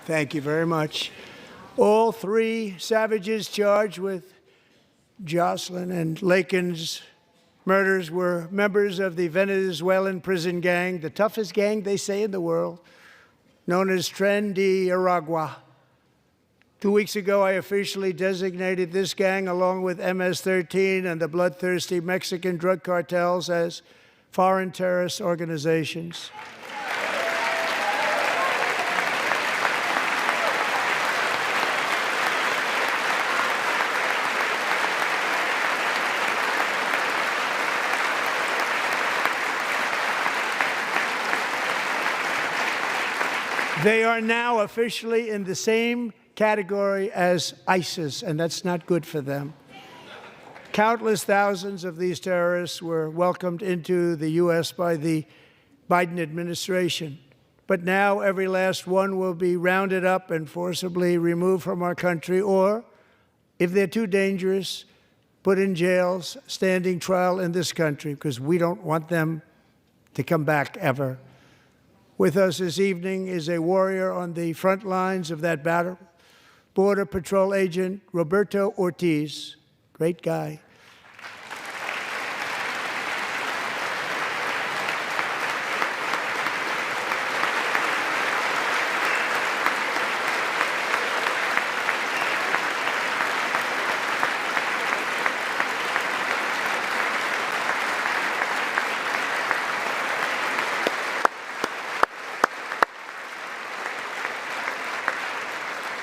Thank you very much. All 3 savages charged with Jocelyn and Lakin's murders were members of the Venezuelan prison gang, the toughest gang, they say, in the world, known as Tren de Aragua. 2 weeks ago, I officially designated this gang, along with MS-13 and the bloodthirsty Mexican drug cartels, as foreign terrorist organizations. They are now officially in the same category as ISIS, and that's not good for them. Countless thousands of these terrorists were welcomed into the U.S. by the Biden administration. But now every last one will be rounded up and forcibly removed from our country, or, if they're too dangerous, put in jails, standing trial in this country, because we don't want them to come back ever. With us this evening is a warrior on the front lines of that battle, Border Patrol Agent Roberto Ortiz. Great guy.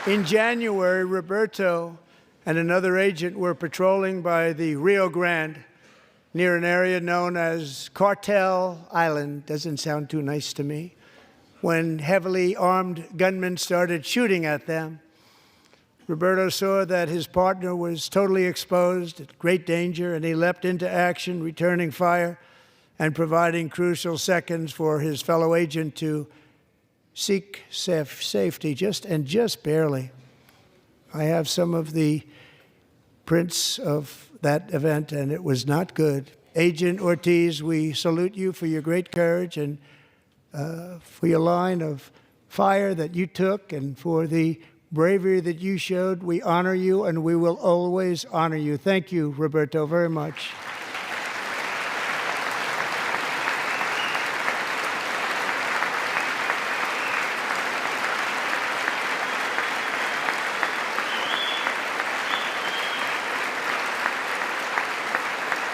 In January, Roberto and another agent were patrolling by the Rio Grande near an area known as Cartel Island. Doesn't sound too nice to me. When heavily armed gunmen started shooting at them, Roberto saw that his partner was totally exposed, at great danger, and he leapt into action, returning fire and providing crucial seconds for his fellow agent to seek safety, just barely. I have some of the prints of that event, and it was not good. Agent Ortiz, we salute you for your great courage and for your line of fire that you took and for the bravery that you showed. We honor you, and we will always honor you. Thank you, Roberto, very much.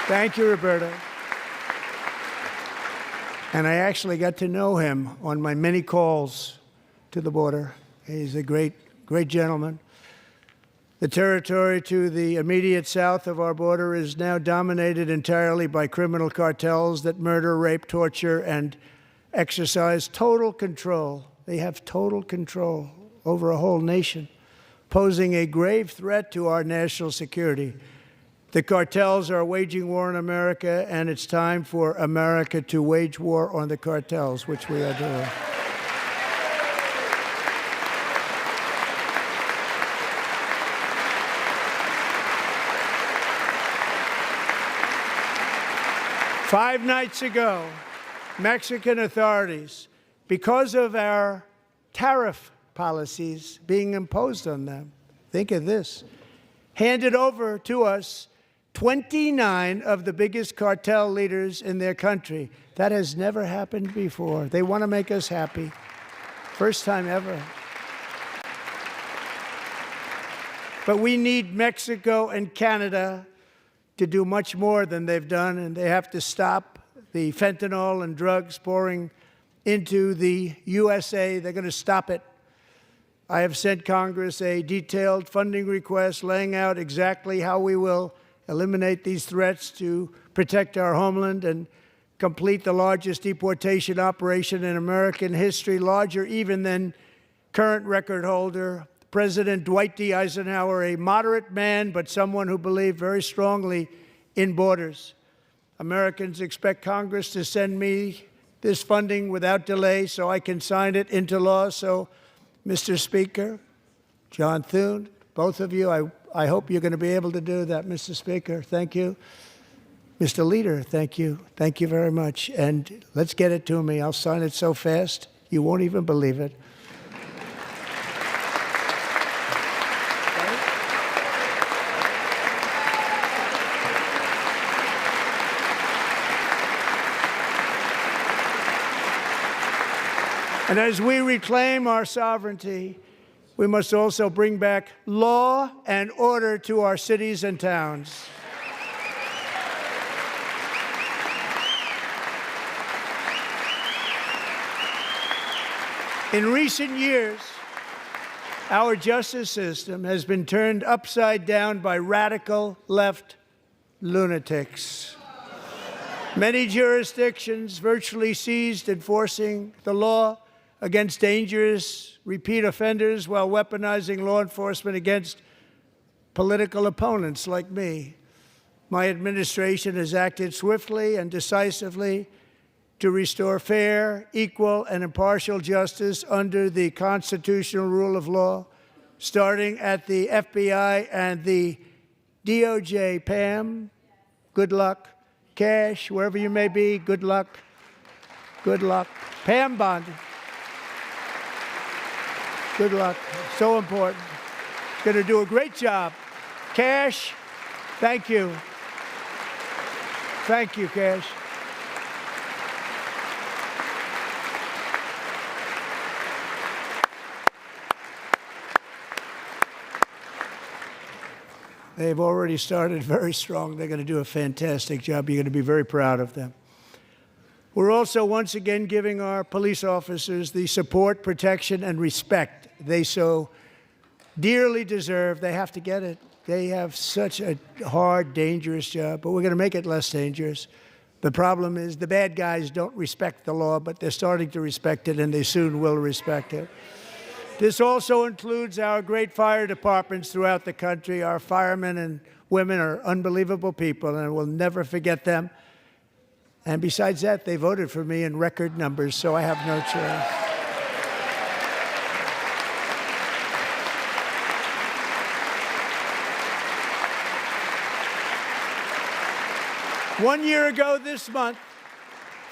Thank you, Roberta. And I actually got to know him on my many calls to the border. He's a great gentleman. The territory to the immediate south of our border is now dominated entirely by criminal cartels that murder, rape, torture, and exercise total control. They have total control over a whole nation, posing a grave threat to our national security. The cartels are waging war in America, and it's time for America to wage war on the cartels, which we are doing. Five nights ago, Mexican authorities, because of our tariff policies being imposed on them, think of this, handed over to us 29 of the biggest cartel leaders in their country. That has never happened before. They want to make us happy. First time ever. But we need Mexico and Canada to do much more than they've done, and they have to stop the fentanyl and drugs pouring into the USA. They're going to stop it. I have sent Congress a detailed funding request laying out exactly how we will eliminate these threats to protect our homeland and complete the largest deportation operation in American history, larger even than current record holder President Dwight D. Eisenhower, a moderate man, but someone who believed very strongly in borders. Americans expect Congress to send me this funding without delay so I can sign it into law. So, Mr. Speaker, John Thune, both of you, I hope you're going to be able to do that. Mr. Speaker, thank you. Mr. Leader, thank you. Thank you very much. And let's get it to me. I'll sign it so fast, you won't even believe it. And as we reclaim our sovereignty, we must also bring back law and order to our cities and towns. In recent years, our justice system has been turned upside down by radical left lunatics. Many jurisdictions virtually ceased enforcing the law against dangerous repeat offenders while weaponizing law enforcement against political opponents like me. My administration has acted swiftly and decisively to restore fair, equal, and impartial justice under the constitutional rule of law, starting at the FBI and the DOJ. Pam, good luck. Cash, wherever you may be, good luck. Good luck. Pam Bondi. Good luck. So important. Going to do a great job. Cash, thank you. Thank you, Cash. They've already started very strong. They're going to do a fantastic job. You're going to be very proud of them. We're also once again giving our police officers the support, protection, and respect they so dearly deserve. They have to get it. They have such a hard, dangerous job, but we're going to make it less dangerous. The problem is the bad guys don't respect the law, but they're starting to respect it, and they soon will respect it. This also includes our great fire departments throughout the country. Our firemen and women are unbelievable people, and we'll never forget them. And besides that, they voted for me in record numbers, so I have no choice. One year ago this month,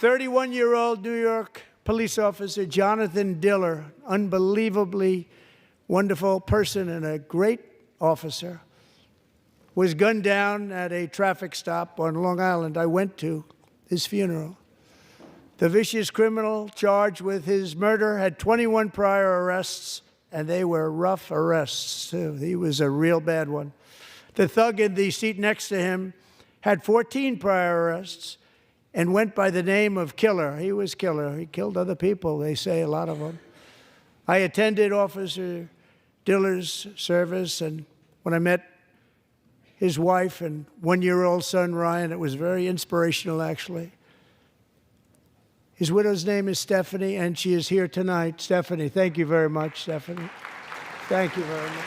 31-year-old New York police officer Jonathan Diller, unbelievably wonderful person and a great officer, was gunned down at a traffic stop on Long Island. I went to his funeral. The vicious criminal charged with his murder had 21 prior arrests, and they were rough arrests, too. He was a real bad one. The thug in the seat next to him had 14 prior arrests, and went by the name of Killer. He was Killer. He killed other people, they say, a lot of them. I attended Officer Diller's service, and when I met his wife and one-year-old son, Ryan, it was very inspirational, actually. His widow's name is Stephanie, and she is here tonight. Stephanie, thank you very much, Stephanie. Thank you very much.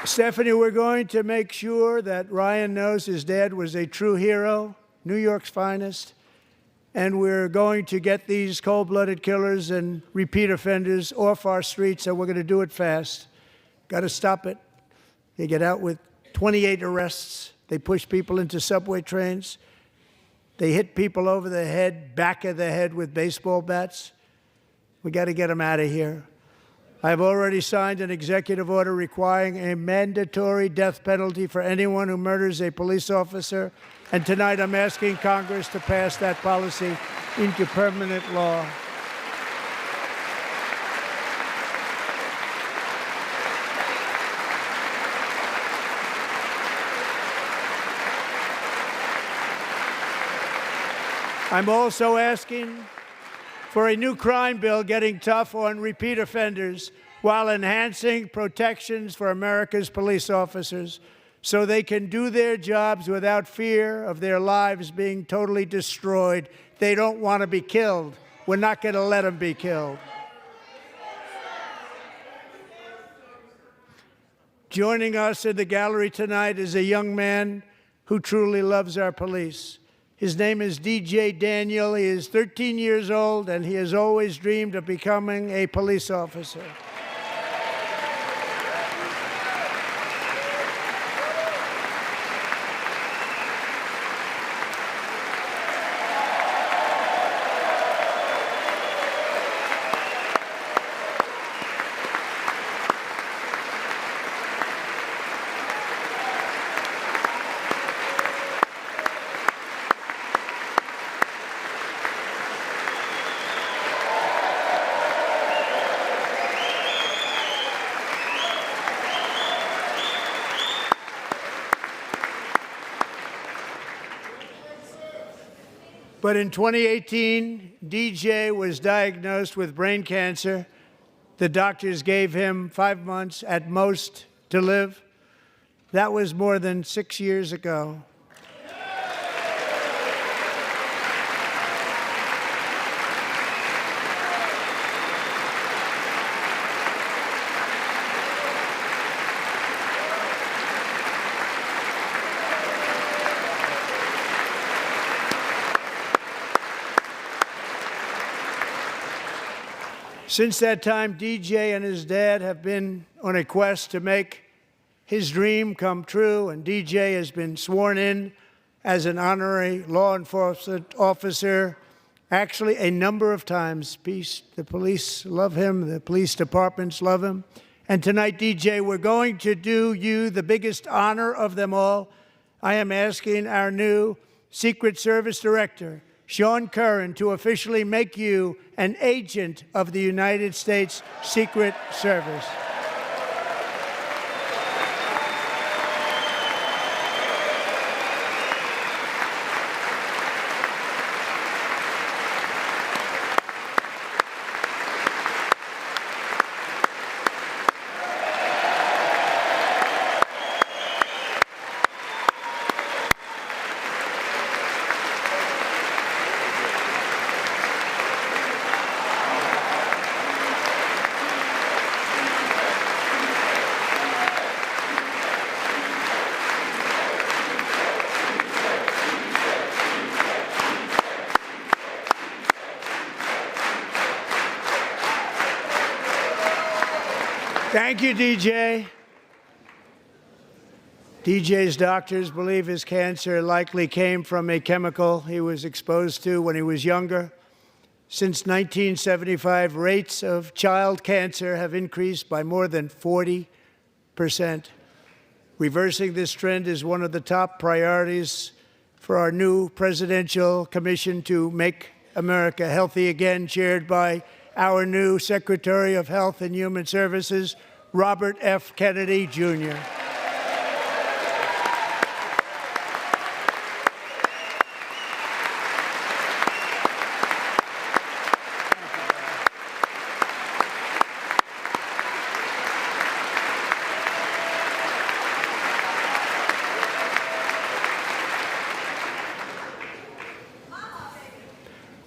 Stephanie, we're going to make sure that Ryan knows his dad was a true hero, New York's finest, and we're going to get these cold-blooded killers and repeat offenders off our streets, and we're going to do it fast. Got to stop it. They get out with 28 arrests. They push people into subway trains. They hit people over the head, back of the head with baseball bats. We got to get them out of here. I've already signed an executive order requiring a mandatory death penalty for anyone who murders a police officer, and tonight I'm asking Congress to pass that policy into permanent law. I'm also asking for a new crime bill getting tough on repeat offenders while enhancing protections for America's police officers so they can do their jobs without fear of their lives being totally destroyed. They don't want to be killed. We're not going to let them be killed. Joining us in the gallery tonight is a young man who truly loves our police. His name is DJ Daniel. He is 13 years old, and he has always dreamed of becoming a police officer. But in 2018, DJ was diagnosed with brain cancer. The doctors gave him 5 months at most to live. That was more than 6 years ago. Since that time, DJ and his dad have been on a quest to make his dream come true, and DJ has been sworn in as an honorary law enforcement officer, actually a number of times. The police love him, the police departments love him. And tonight, DJ, we're going to do you the biggest honor of them all. I am asking our new Secret Service Director, Sean Curran, to officially make you an agent of the United States Secret Service. Thank you, DJ. DJ's doctors believe his cancer likely came from a chemical he was exposed to when he was younger. Since 1975, rates of child cancer have increased by more than 40%. Reversing this trend is one of the top priorities for our new presidential commission to make America healthy again, chaired by our new Secretary of Health and Human Services, Robert F. Kennedy, Jr.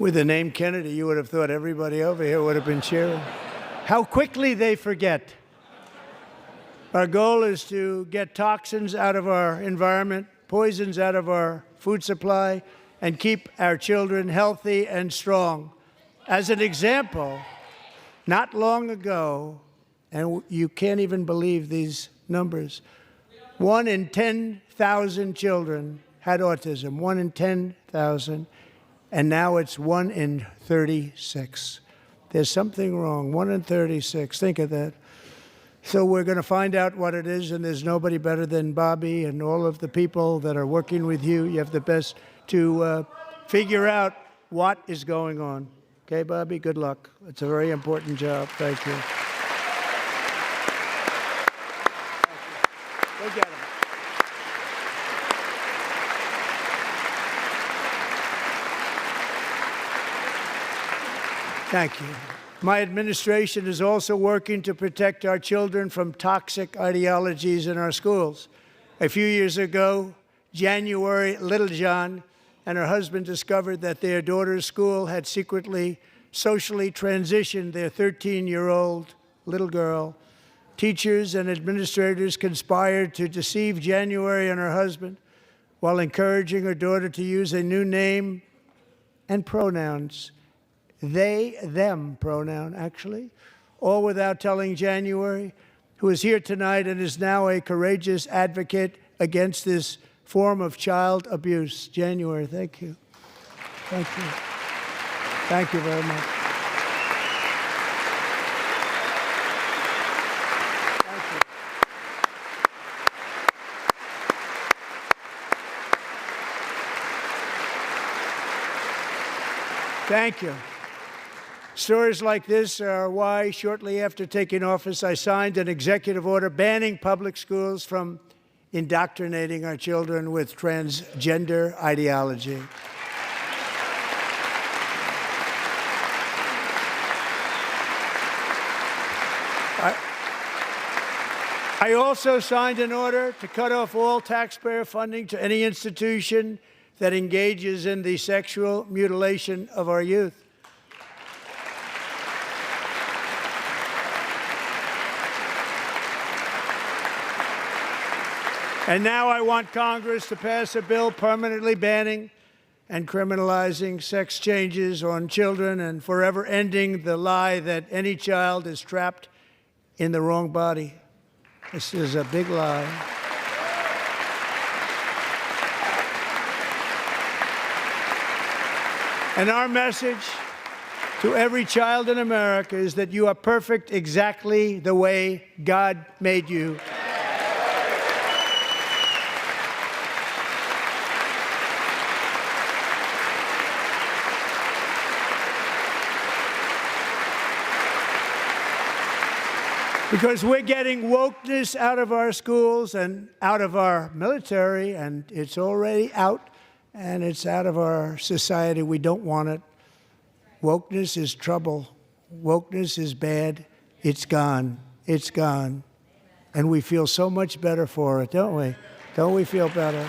With the name Kennedy, you would have thought everybody over here would have been cheering. How quickly they forget. Our goal is to get toxins out of our environment, poisons out of our food supply, and keep our children healthy and strong. As an example, not long ago, and you can't even believe these numbers, 1 in 10,000 children had autism, 1 in 10,000. And now it's 1 in 36. There's something wrong. 1 in 36. Think of that. So we're going to find out what it is, and there's nobody better than Bobby and all of the people that are working with you. You have the best to figure out what is going on. Okay, Bobby? Good luck. It's a very important job. Thank you. Go get him. Thank you. My administration is also working to protect our children from toxic ideologies in our schools. A few years ago, January Littlejohn and her husband discovered that their daughter's school had secretly socially transitioned their 13-year-old little girl. Teachers and administrators conspired to deceive January and her husband while encouraging her daughter to use a new name and pronouns. They, them pronoun, actually, all without telling January, who is here tonight and is now a courageous advocate against this form of child abuse. January, thank you. Thank you. Thank you very much. Thank you. Stories like this are why, shortly after taking office, I signed an executive order banning public schools from indoctrinating our children with transgender ideology. I also signed an order to cut off all taxpayer funding to any institution that engages in the sexual mutilation of our youth. And now I want Congress to pass a bill permanently banning and criminalizing sex changes on children and forever ending the lie that any child is trapped in the wrong body. This is a big lie. And our message to every child in America is that you are perfect exactly the way God made you. Because we're getting wokeness out of our schools and out of our military, and it's already out, and it's out of our society. We don't want it. Wokeness is trouble. Wokeness is bad. It's gone. It's gone. And we feel so much better for it, don't we? Don't we feel better?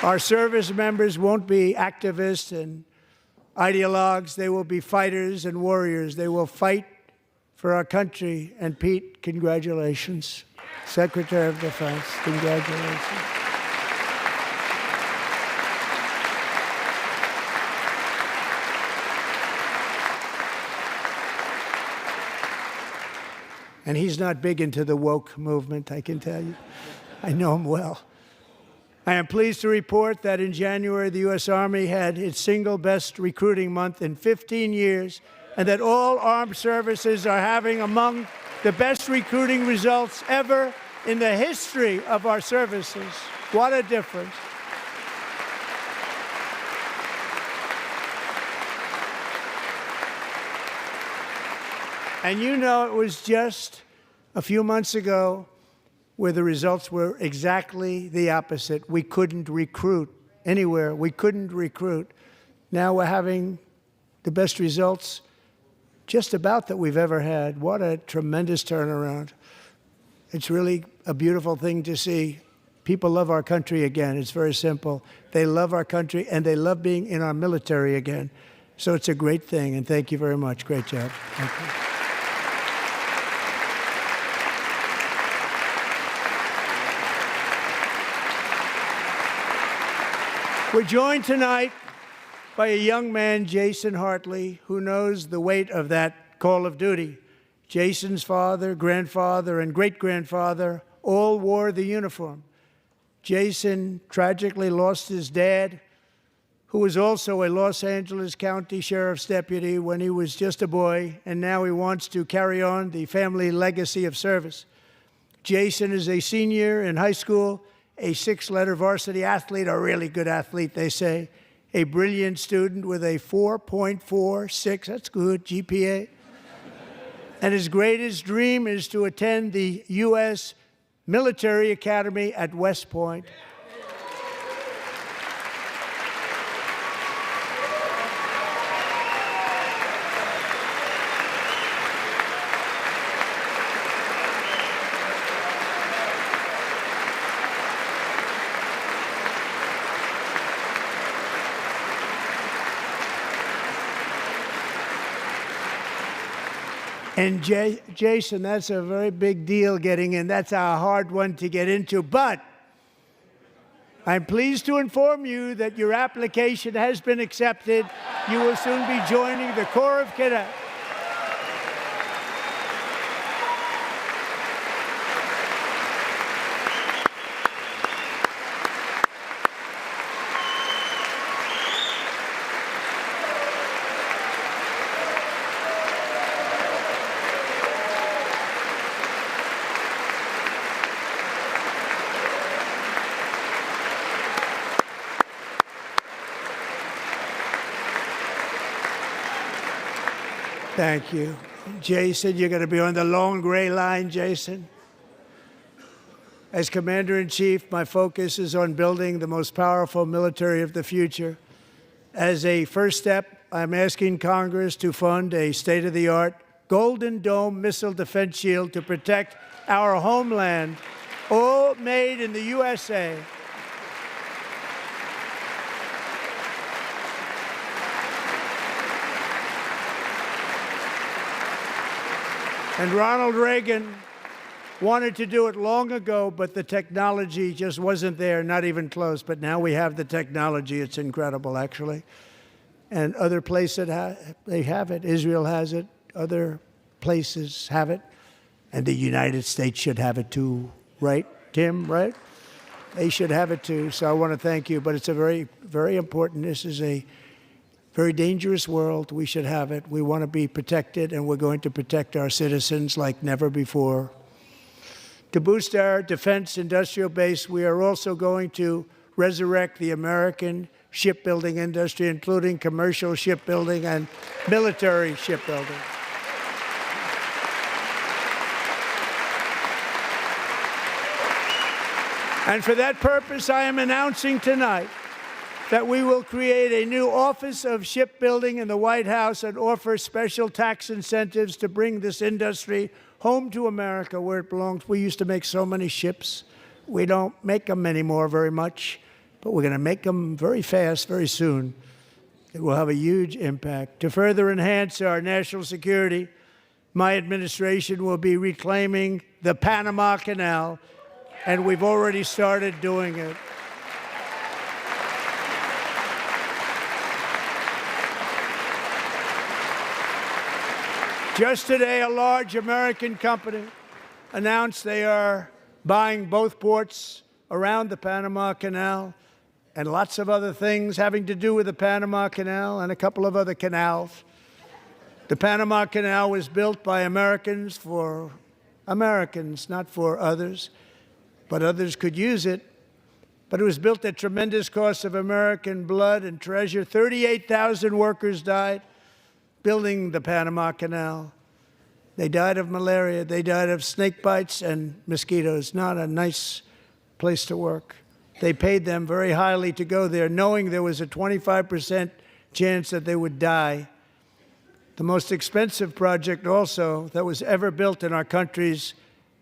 Our service members won't be activists and ideologues. They will be fighters and warriors. They will fight for our country. And Pete, congratulations. Secretary of Defense, congratulations. And he's not big into the woke movement, I can tell you. I know him well. I am pleased to report that in January, the U.S. Army had its single best recruiting month in 15 years, and that all armed services are having among the best recruiting results ever in the history of our services. What a difference. And you know, it was just a few months ago where the results were exactly the opposite. We couldn't recruit anywhere. We couldn't recruit. Now we're having the best results just about that we've ever had. What a tremendous turnaround. It's really a beautiful thing to see. People love our country again. It's very simple. They love our country, and they love being in our military again. So it's a great thing, and thank you very much. Great job. Thank you. We're joined tonight by a young man, Jason Hartley, who knows the weight of that call of duty. Jason's father, grandfather, and great-grandfather all wore the uniform. Jason tragically lost his dad, who was also a Los Angeles County Sheriff's deputy when he was just a boy, and now he wants to carry on the family legacy of service. Jason is a senior in high school, a six-letter varsity athlete, a really good athlete, they say, a brilliant student with a 4.46, that's good, GPA. And his greatest dream is to attend the U.S. Military Academy at West Point. And Jason, that's a very big deal getting in. That's a hard one to get into. But I'm pleased to inform you that your application has been accepted. You will soon be joining the Corps of Cadets. Thank you. Jason, you're going to be on the long gray line, Jason. As Commander-in-Chief, my focus is on building the most powerful military of the future. As a first step, I'm asking Congress to fund a state-of-the-art Golden Dome missile defense shield to protect our homeland, all made in the USA. And Ronald Reagan wanted to do it long ago, but the technology just wasn't there, not even close. But now we have the technology. It's incredible, actually. And other places, they have it. Israel has it. Other places have it. And the United States should have it too, right, Tim, right? They should have it too. So I want to thank you. But it's a very, very important. This is a very dangerous world. We should have it. We want to be protected, and we're going to protect our citizens like never before. To boost our defense industrial base, we are also going to resurrect the American shipbuilding industry, including commercial shipbuilding and military shipbuilding. And for that purpose, I am announcing tonight that we will create a new Office of Shipbuilding in the White House and offer special tax incentives to bring this industry home to America where it belongs. We used to make so many ships. We don't make them anymore very much, but we're going to make them very fast, very soon. It will have a huge impact. To further enhance our national security, my administration will be reclaiming the Panama Canal, and we've already started doing it. Just today, a large American company announced they are buying both ports around the Panama Canal and lots of other things having to do with the Panama Canal and a couple of other canals. The Panama Canal was built by Americans for Americans, not for others, but others could use it. But it was built at tremendous cost of American blood and treasure. 38,000 workers died building the Panama Canal. They died of malaria. They died of snake bites and mosquitoes. Not a nice place to work. They paid them very highly to go there, knowing there was a 25% chance that they would die. The most expensive project also that was ever built in our country's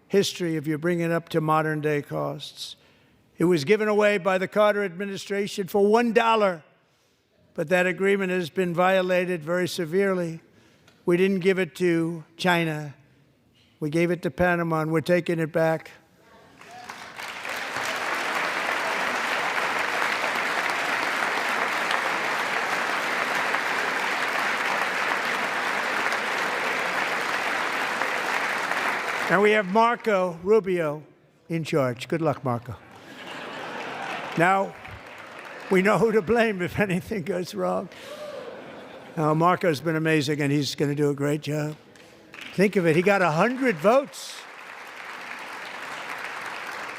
history, if you bring it up to modern day costs. It was given away by the Carter administration for $1, but that agreement has been violated very severely. We didn't give it to China. We gave it to Panama, and we're taking it back. And we have Marco Rubio in charge. Good luck, Marco. Now, we know who to blame if anything goes wrong. Now, Marco's been amazing, and he's going to do a great job. Think of it. He got 100 votes.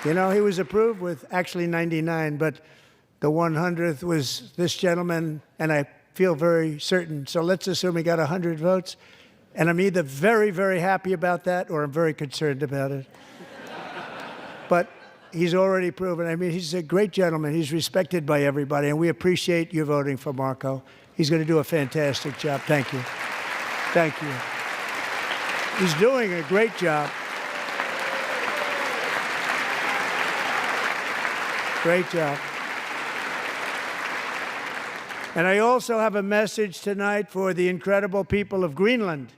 You know, he was approved with actually 99, but the 100th was this gentleman, and I feel very certain. So let's assume he got 100 votes. And I'm either very, very happy about that or I'm very concerned about it. But he's already proven. I mean, he's a great gentleman. He's respected by everybody, and we appreciate you voting for Marco. He's going to do a fantastic job. Thank you. Thank you. He's doing a great job. Great job. And I also have a message tonight for the incredible people of Greenland.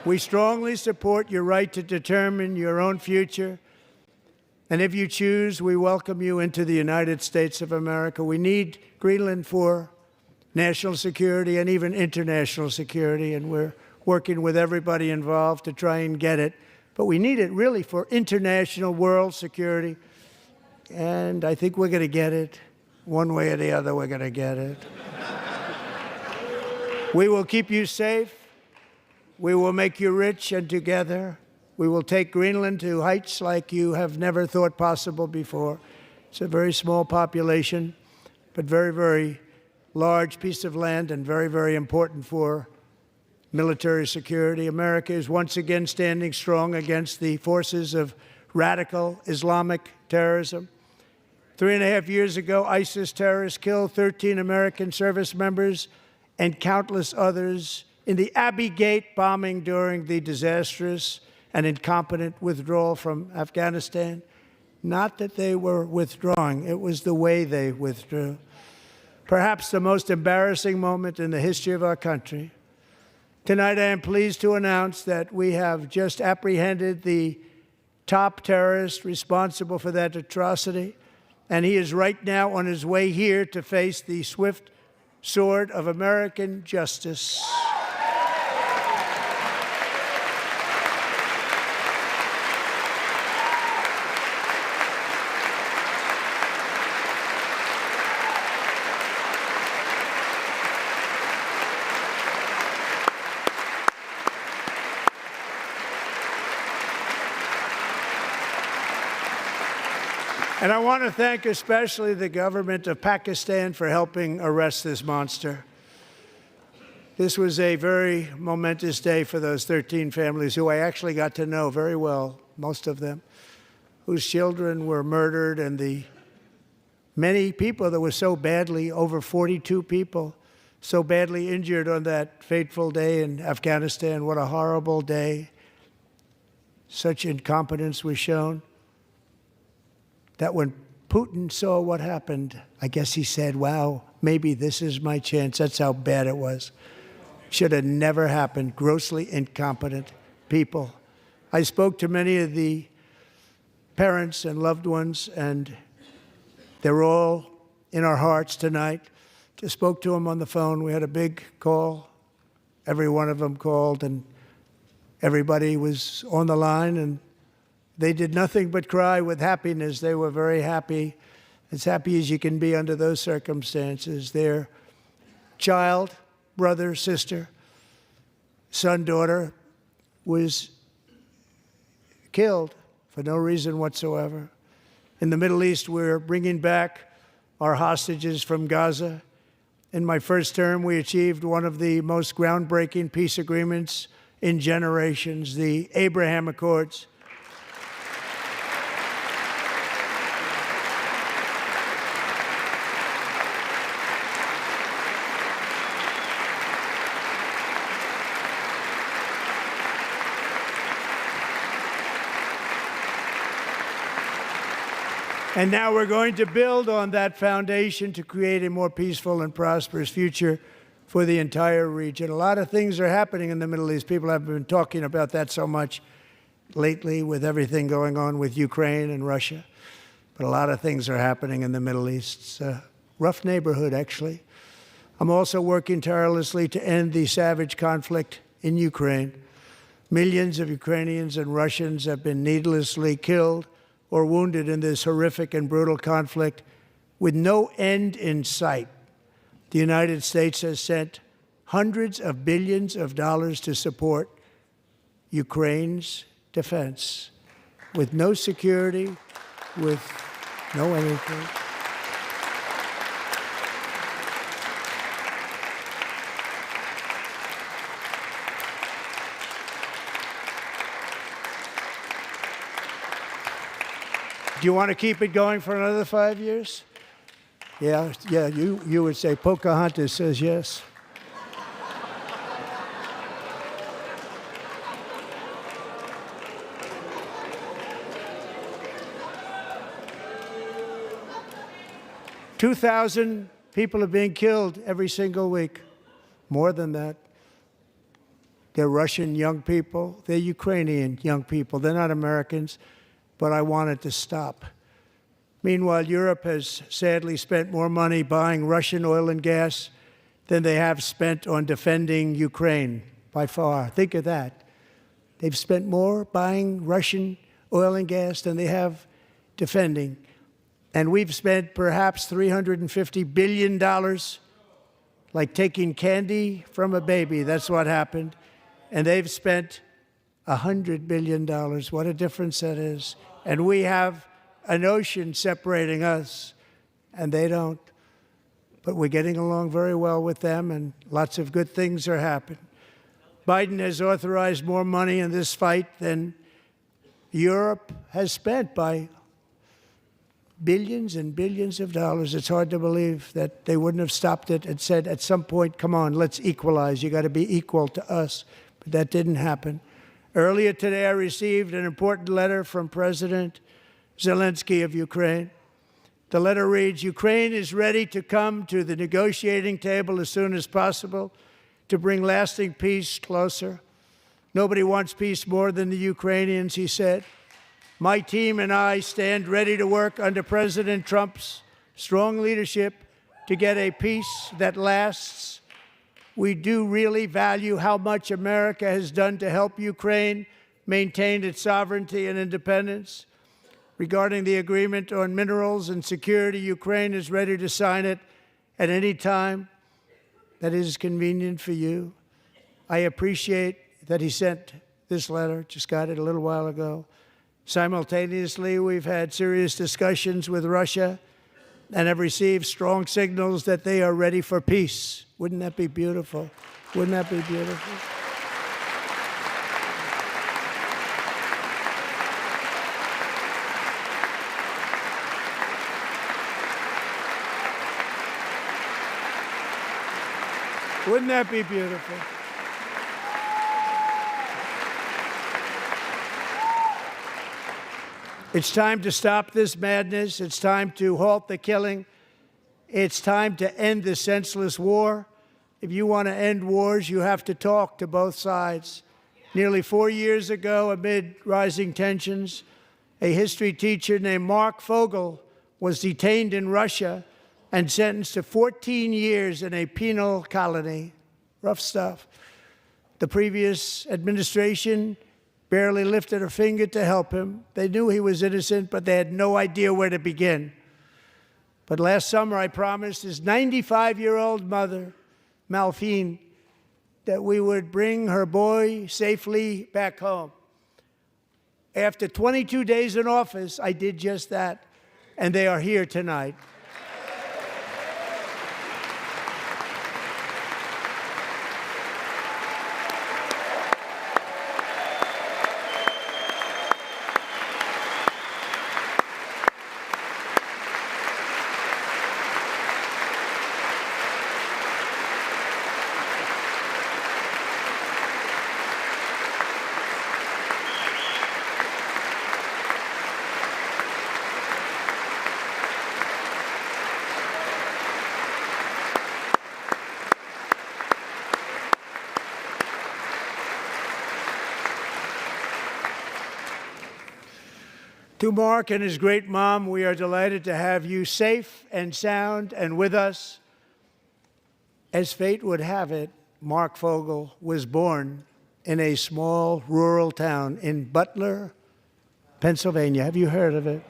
We strongly support your right to determine your own future. And if you choose, we welcome you into the United States of America. We need Greenland for national security and even international security, and we're working with everybody involved to try and get it. But we need it really for international world security, and I think we're going to get it. One way or the other, we're going to get it. We will keep you safe. We will make you rich, and together we will take Greenland to heights like you have never thought possible before. It's a very small population, but very, very large piece of land and very, very important for military security. America is once again standing strong against the forces of radical Islamic terrorism. 3.5 years ago, ISIS terrorists killed 13 American service members and countless others in the Abbey Gate bombing during the disastrous and incompetent withdrawal from Afghanistan. Not that they were withdrawing, it was the way they withdrew. Perhaps the most embarrassing moment in the history of our country. Tonight, I am pleased to announce that we have just apprehended the top terrorist responsible for that atrocity, and he is right now on his way here to face the swift sword of American justice. And I want to thank especially the government of Pakistan for helping arrest this monster. This was a very momentous day for those 13 families who I actually got to know very well, most of them, whose children were murdered, and the many people that were so badly, over 42 people, so badly injured on that fateful day in Afghanistan. What a horrible day. Such incompetence was shown. That when Putin saw what happened, I guess he said, wow, maybe this is my chance. That's how bad it was. Should have never happened. Grossly incompetent people. I spoke to many of the parents and loved ones, and they're all in our hearts tonight. Just spoke to them on the phone. We had a big call. Every one of them called, and everybody was on the line, and they did nothing but cry with happiness. They were very happy, as happy as you can be under those circumstances. Their child, brother, sister, son, daughter was killed for no reason whatsoever. In the Middle East, we're bringing back our hostages from Gaza. In my first term, we achieved one of the most groundbreaking peace agreements in generations, the Abraham Accords. And now we're going to build on that foundation to create a more peaceful and prosperous future for the entire region. A lot of things are happening in the Middle East. People have been talking about that so much lately with everything going on with Ukraine and Russia. But a lot of things are happening in the Middle East. It's a rough neighborhood, actually. I'm also working tirelessly to end the savage conflict in Ukraine. Millions of Ukrainians and Russians have been needlessly killed or wounded in this horrific and brutal conflict with no end in sight. The United States has sent hundreds of billions of dollars to support Ukraine's defense with no security, with no anything. Do you want to keep it going for another 5 years? Yeah, you would say Pocahontas says yes. $2,000 people are being killed every single week. More than that. They're Russian young people. They're Ukrainian young people. They're not Americans. But I want it to stop. Meanwhile, Europe has sadly spent more money buying Russian oil and gas than they have spent on defending Ukraine, by far. Think of that. They've spent more buying Russian oil and gas than they have defending. And we've spent perhaps $350 billion, like taking candy from a baby. That's what happened. And they've spent $100 billion. What a difference that is. And we have an ocean separating us, and they don't. But we're getting along very well with them, and lots of good things are happening. Biden has authorized more money in this fight than Europe has spent by billions and billions of dollars. It's hard to believe that they wouldn't have stopped it and said at some point, come on, let's equalize. You got to be equal to us. But that didn't happen. Earlier today, I received an important letter from President Zelensky of Ukraine. The letter reads, Ukraine is ready to come to the negotiating table as soon as possible to bring lasting peace closer. Nobody wants peace more than the Ukrainians, he said. My team and I stand ready to work under President Trump's strong leadership to get a peace that lasts. We do really value how much America has done to help Ukraine maintain its sovereignty and independence. Regarding the agreement on minerals and security, Ukraine is ready to sign it at any time that is convenient for you. I appreciate that he sent this letter, just got it a little while ago. Simultaneously, we've had serious discussions with Russia and have received strong signals that they are ready for peace. Wouldn't that be beautiful? Wouldn't that be beautiful? Wouldn't that be beautiful? It's time to stop this madness. It's time to halt the killing. It's time to end this senseless war. If you want to end wars, you have to talk to both sides. Nearly 4 years ago, amid rising tensions, a history teacher named Mark Fogel was detained in Russia and sentenced to 14 years in a penal colony. Rough stuff. The previous administration barely lifted a finger to help him. They knew he was innocent, but they had no idea where to begin. But last summer, I promised his 95-year-old mother, Malphine, that we would bring her boy safely back home. After 22 days in office, I did just that, and they are here tonight. To Mark and his great mom, we are delighted to have you safe and sound and with us. As fate would have it, Mark Fogel was born in a small rural town in Butler, Pennsylvania. Have you heard of it?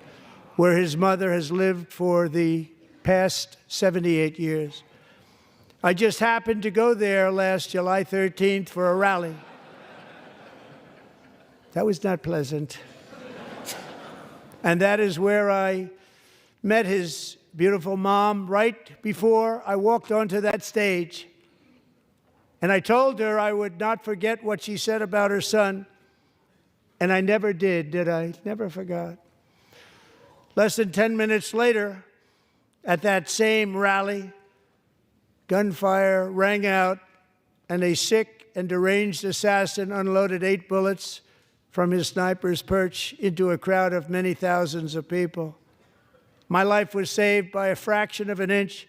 Where his mother has lived for the past 78 years. I just happened to go there last July 13th for a rally. That was not pleasant. And that is where I met his beautiful mom right before I walked onto that stage. And I told her I would not forget what she said about her son. And I never did I? Never forgot. Less than 10 minutes later, at that same rally, gunfire rang out, and a sick and deranged assassin unloaded 8 bullets from his sniper's perch into a crowd of many thousands of people. My life was saved by a fraction of an inch,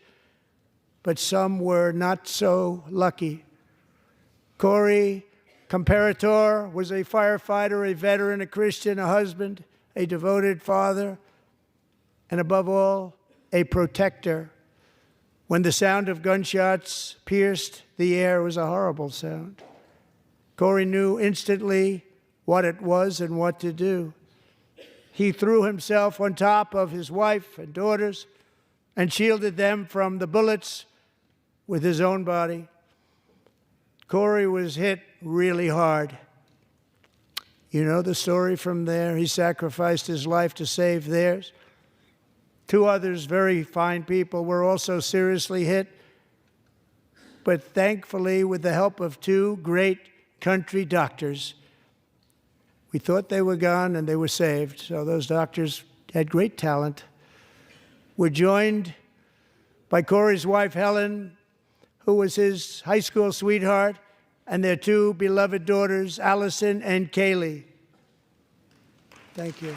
but some were not so lucky. Corey Comparator was a firefighter, a veteran, a Christian, a husband, a devoted father, and above all, a protector. When the sound of gunshots pierced the air, it was a horrible sound. Corey knew instantly what it was and what to do. He threw himself on top of his wife and daughters and shielded them from the bullets with his own body. Corey was hit really hard. You know the story from there. He sacrificed his life to save theirs. 2 others, very fine people, were also seriously hit. But thankfully, with the help of 2 great country doctors, we thought they were gone and they were saved. So those doctors had great talent. We're joined by Corey's wife, Helen, who was his high school sweetheart, and their 2 beloved daughters, Allison and Kaylee. Thank you.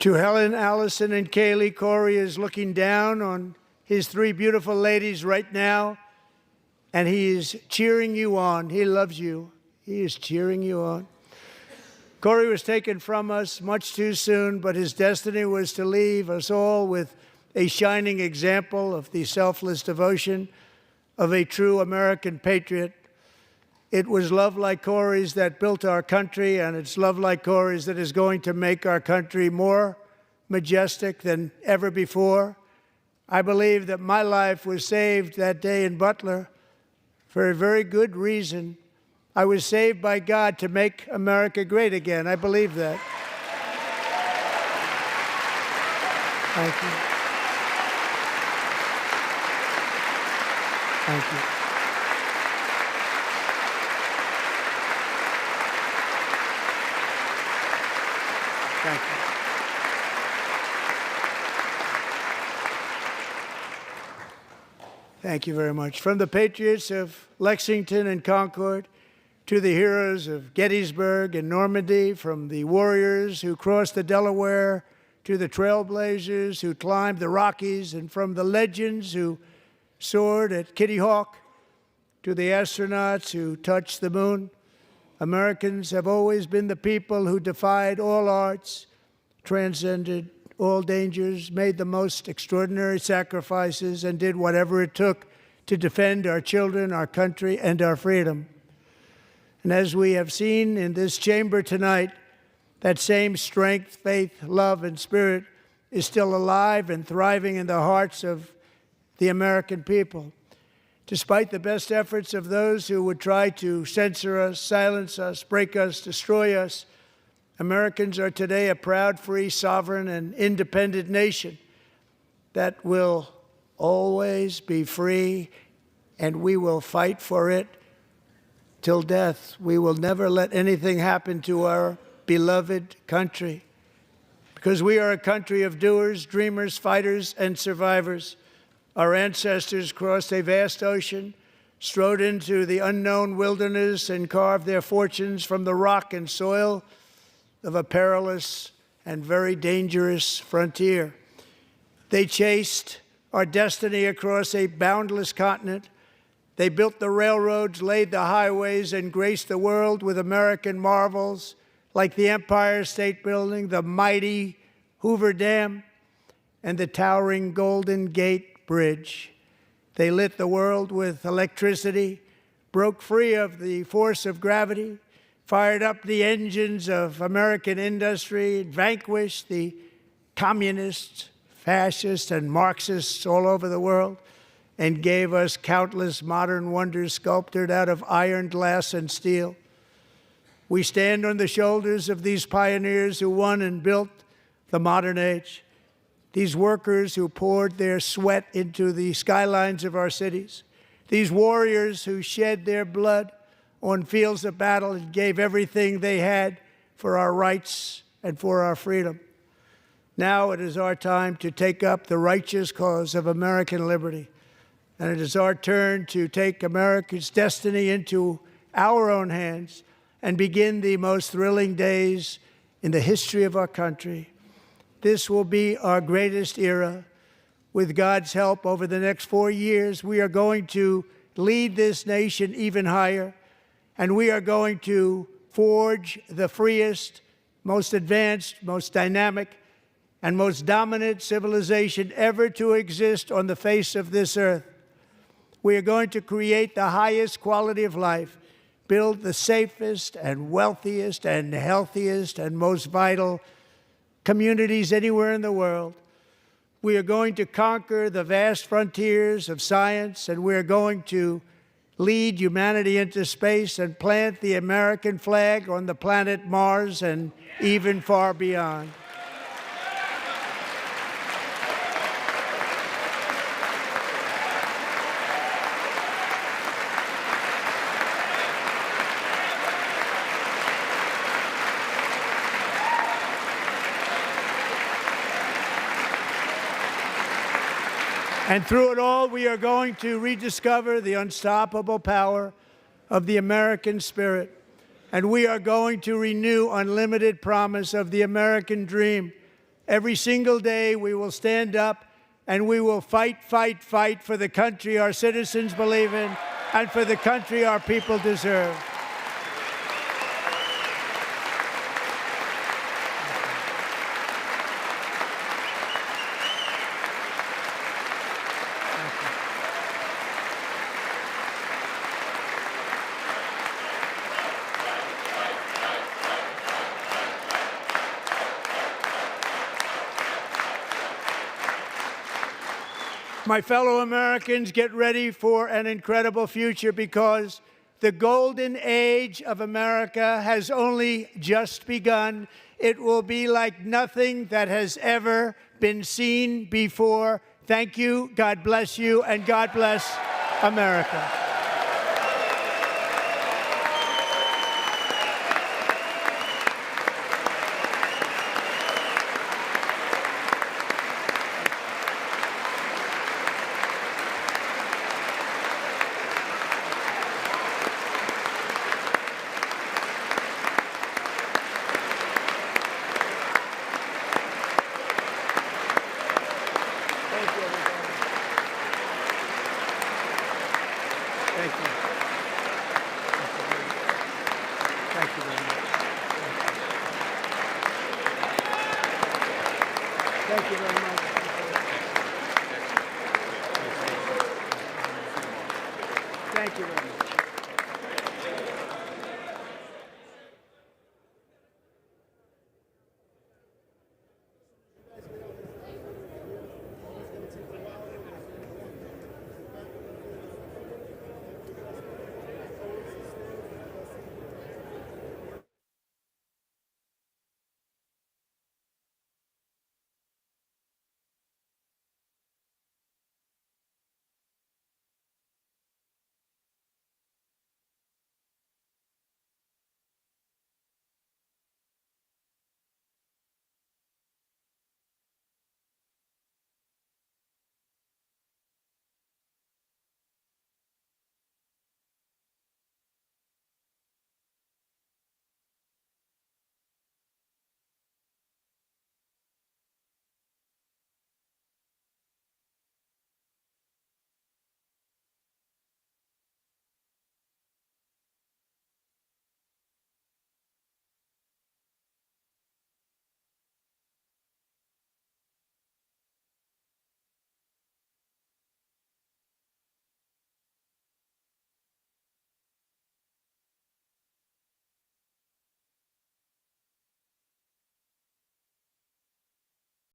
To Helen, Allison, and Kaylee, Corey is looking down on his 3 beautiful ladies right now, and he is cheering you on. He loves you. He is cheering you on. Corey was taken from us much too soon, but his destiny was to leave us all with a shining example of the selfless devotion of a true American patriot. It was love like Corey's that built our country, and it's love like Corey's that is going to make our country more majestic than ever before. I believe that my life was saved that day in Butler for a very good reason. I was saved by God to make America great again. I believe that. Thank you. Thank you. Thank you. Thank you very much. From the patriots of Lexington and Concord to the heroes of Gettysburg and Normandy, from the warriors who crossed the Delaware to the trailblazers who climbed the Rockies, and from the legends who soared at Kitty Hawk to the astronauts who touched the moon, Americans have always been the people who defied all odds, transcended all dangers, made the most extraordinary sacrifices, and did whatever it took to defend our children, our country, and our freedom. And as we have seen in this chamber tonight, that same strength, faith, love, and spirit is still alive and thriving in the hearts of the American people. Despite the best efforts of those who would try to censor us, silence us, break us, destroy us, Americans are today a proud, free, sovereign, and independent nation that will always be free, and we will fight for it till death. We will never let anything happen to our beloved country, because we are a country of doers, dreamers, fighters, and survivors. Our ancestors crossed a vast ocean, strode into the unknown wilderness, and carved their fortunes from the rock and soil of a perilous and very dangerous frontier. They chased our destiny across a boundless continent. They built the railroads, laid the highways, and graced the world with American marvels like the Empire State Building, the mighty Hoover Dam, and the towering Golden Gate Bridge. They lit the world with electricity, broke free of the force of gravity, fired up the engines of American industry, vanquished the communists, fascists, and Marxists all over the world, and gave us countless modern wonders sculptured out of iron, glass, and steel. We stand on the shoulders of these pioneers who won and built the modern age. These workers who poured their sweat into the skylines of our cities. These warriors who shed their blood on fields of battle and gave everything they had for our rights and for our freedom. Now it is our time to take up the righteous cause of American liberty. And it is our turn to take America's destiny into our own hands and begin the most thrilling days in the history of our country. This will be our greatest era. With God's help, over the next 4 years, we are going to lead this nation even higher, and we are going to forge the freest, most advanced, most dynamic, and most dominant civilization ever to exist on the face of this earth. We are going to create the highest quality of life, build the safest and wealthiest and healthiest and most vital communities anywhere in the world. We are going to conquer the vast frontiers of science, and we are going to lead humanity into space and plant the American flag on the planet Mars and even far beyond. And through it all, we are going to rediscover the unstoppable power of the American spirit. And we are going to renew unlimited promise of the American dream. Every single day, we will stand up and we will fight, fight, fight for the country our citizens believe in and for the country our people deserve. My fellow Americans, get ready for an incredible future, because the golden age of America has only just begun. It will be like nothing that has ever been seen before. Thank you, God bless you, and God bless America. Thank you very much.